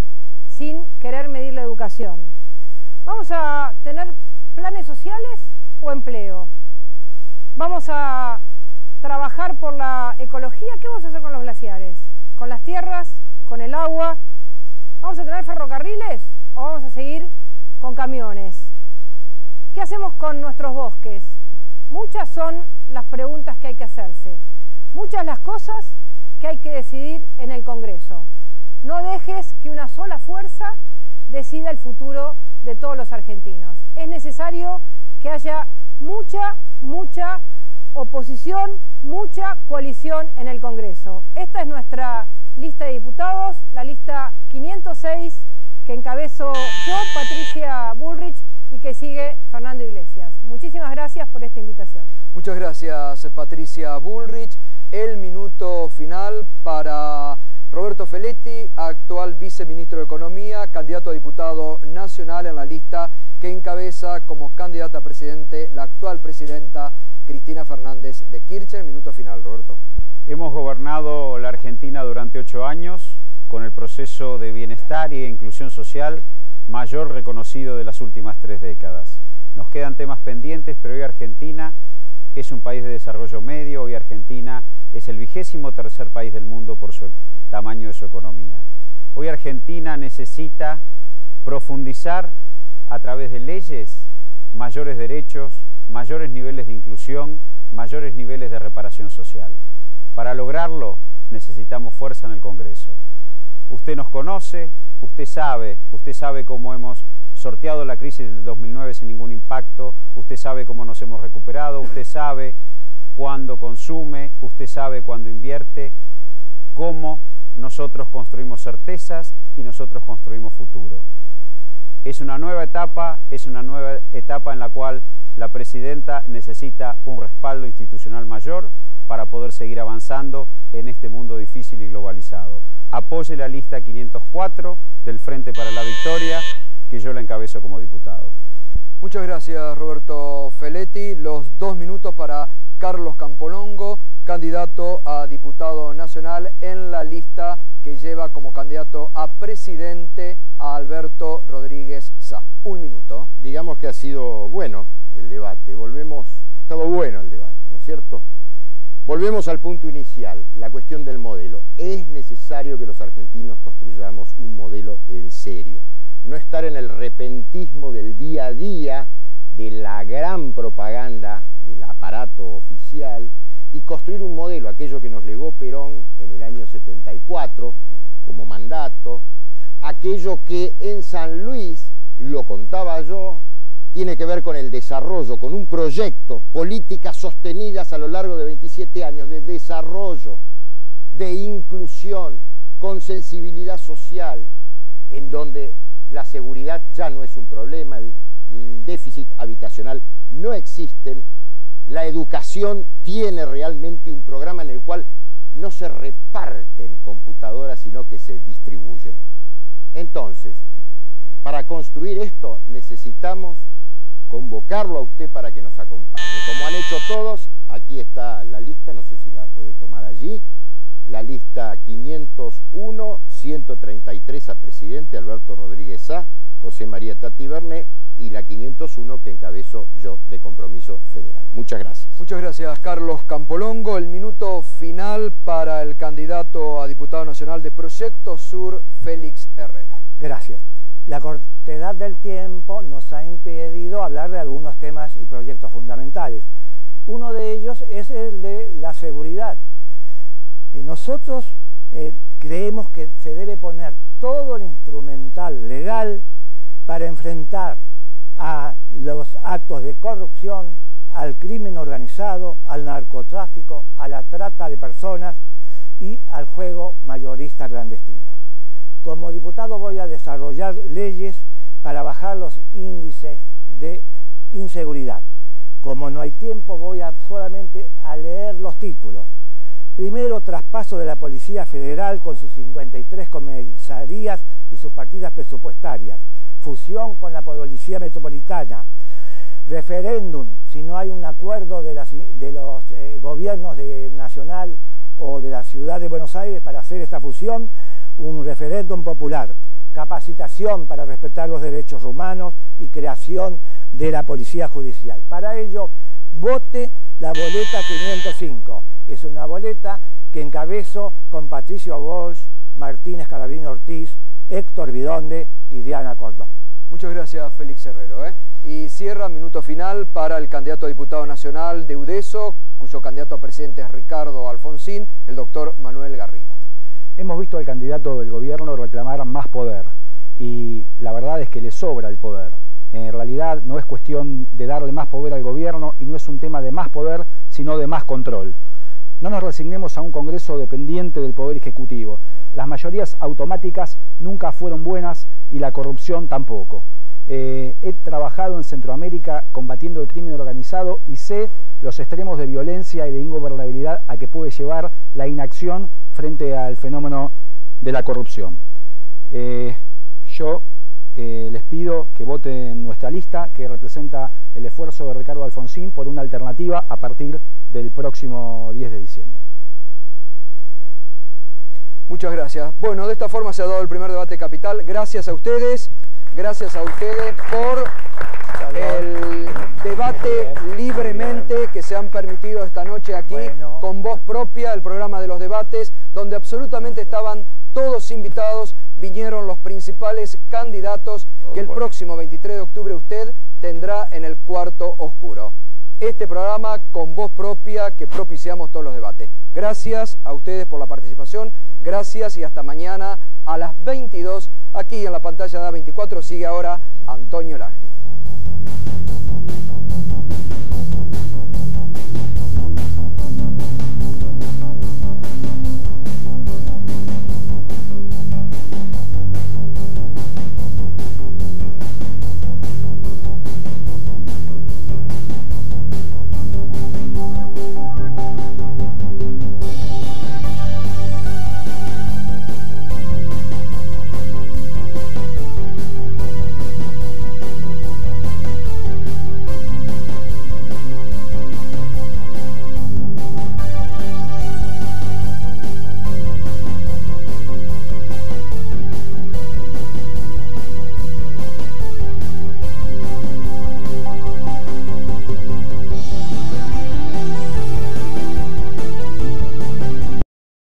sin querer medir la educación? ¿Vamos a tener planes sociales o empleo? ¿Vamos a trabajar por la ecología? ¿Qué vamos a hacer con los glaciares? ¿Con las tierras? ¿Con el agua? ¿Vamos a tener ferrocarriles o vamos a seguir con camiones? ¿Qué hacemos con nuestros bosques? Muchas son las preguntas que hay que hacerse. Muchas las cosas que hay que decidir en el Congreso. No dejes que una sola fuerza decida el futuro de todos los argentinos. Es necesario que haya mucha oposición, mucha coalición en el Congreso. Esta es nuestra lista de diputados, la lista 506 que encabezo yo, Patricia Bullrich, y que sigue Fernando Iglesias. Muchísimas gracias por esta invitación. Muchas gracias, Patricia Bullrich. El minuto final para Roberto Feletti, actual viceministro de Economía, candidato a diputado nacional en la lista que encabeza como candidata a presidente la actual presidenta Cristina Fernández de Kirchner. Minuto final, Roberto. Hemos gobernado la Argentina durante 8 años con el proceso de bienestar y de inclusión social mayor reconocido de las últimas 3 décadas. Nos quedan temas pendientes, pero hoy Argentina es un país de desarrollo medio, hoy Argentina es el 23º país del mundo por su tamaño de su economía. Hoy Argentina necesita profundizar a través de leyes mayores derechos, mayores niveles de inclusión, mayores niveles de reparación social. Para lograrlo necesitamos fuerza en el Congreso. Usted nos conoce, usted sabe cómo hemos sorteado la crisis del 2009 sin ningún impacto, usted sabe cómo nos hemos recuperado, usted sabe cuándo consume, usted sabe cuándo invierte, cómo nosotros construimos certezas y nosotros construimos futuro. Es una nueva etapa en la cual la presidenta necesita un respaldo institucional mayor para poder seguir avanzando en este mundo difícil y globalizado. Apoye la lista 504 del Frente para la Victoria, que yo la encabezo como diputado. Muchas gracias, Roberto Feletti. Los 2 minutos para Carlos Campolongo, candidato a diputado nacional en la lista que lleva como candidato a presidente a Alberto Rodríguez Sá. 1 minuto. Digamos que ha sido bueno el debate, ha estado bueno el debate, ¿no es cierto? Volvemos al punto inicial, la cuestión del modelo. Es necesario que los argentinos construyamos un modelo en serio, no estar en el repentismo del día a día, de la gran propaganda del aparato oficial, y construir un modelo, aquello que nos legó Perón en el año 74 como mandato, aquello que en San Luis, lo contaba yo, tiene que ver con el desarrollo, con un proyecto, políticas sostenidas a lo largo de 27 años de desarrollo, de inclusión, con sensibilidad social, en donde la seguridad ya no es un problema, el déficit habitacional no existe, la educación tiene realmente un programa en el cual no se reparten computadoras, sino que se distribuyen. Entonces, para construir esto necesitamos convocarlo a usted para que nos acompañe. Como han hecho todos, aquí está la lista, no sé si la puede tomar allí, la lista 501, 133 a presidente, Alberto Rodríguez Sá, José María Tati Bernet, y la 501 que encabezo yo de Compromiso Federal. Muchas gracias. Muchas gracias, Carlos Campolongo. El minuto final para el candidato a diputado nacional de Proyecto Sur, Félix Herrera. Gracias. La cortedad del tiempo nos ha impedido hablar de algunos temas y proyectos fundamentales. Uno de ellos es el de la seguridad. Nosotros creemos que se debe poner todo el instrumental legal para enfrentar a los actos de corrupción, al crimen organizado, al narcotráfico, a la trata de personas y al juego mayorista clandestino. Como diputado voy a desarrollar leyes para bajar los índices de inseguridad. Como no hay tiempo, voy solamente a leer los títulos. Primero, traspaso de la Policía Federal con sus 53 comisarías y sus partidas presupuestarias. Fusión con la Policía Metropolitana. Referéndum, si no hay un acuerdo de los gobiernos nacional o de la ciudad de Buenos Aires para hacer esta fusión, un referéndum popular. Capacitación para respetar los derechos humanos y creación de la Policía Judicial. Para ello, vote la boleta 505. Es una boleta que encabezo con Patricio Walsh, Martínez Carabino Ortiz, Héctor Bidonde y Diana Cordón. Muchas gracias, Félix Herrero. Y cierra, minuto final para el candidato a diputado nacional de UDESO, cuyo candidato a presidente es Ricardo Alfonsín, el doctor Manuel Garrido. Hemos visto al candidato del gobierno reclamar más poder y la verdad es que le sobra el poder. En realidad no es cuestión de darle más poder al gobierno y no es un tema de más poder, sino de más control. No nos resignemos a un Congreso dependiente del Poder Ejecutivo. Las mayorías automáticas nunca fueron buenas y la corrupción tampoco. He trabajado en Centroamérica combatiendo el crimen organizado y sé los extremos de violencia y de ingobernabilidad a que puede llevar la inacción frente al fenómeno de la corrupción. Yo les pido que voten nuestra lista, que representa el esfuerzo de Ricardo Alfonsín por una alternativa a partir del próximo 10 de diciembre. Muchas gracias. Bueno, de esta forma se ha dado el primer debate capital. Gracias a ustedes por el debate libremente que se han permitido esta noche aquí con voz propia, el programa de los debates, donde absolutamente estaban todos invitados, vinieron los principales candidatos que el próximo 23 de octubre usted tendrá en el cuarto oscuro. Este programa con voz propia que propiciamos todos los debates. Gracias a ustedes por la participación, gracias y hasta mañana a las 22 Aquí en la pantalla de A24 sigue ahora Antonio Laje.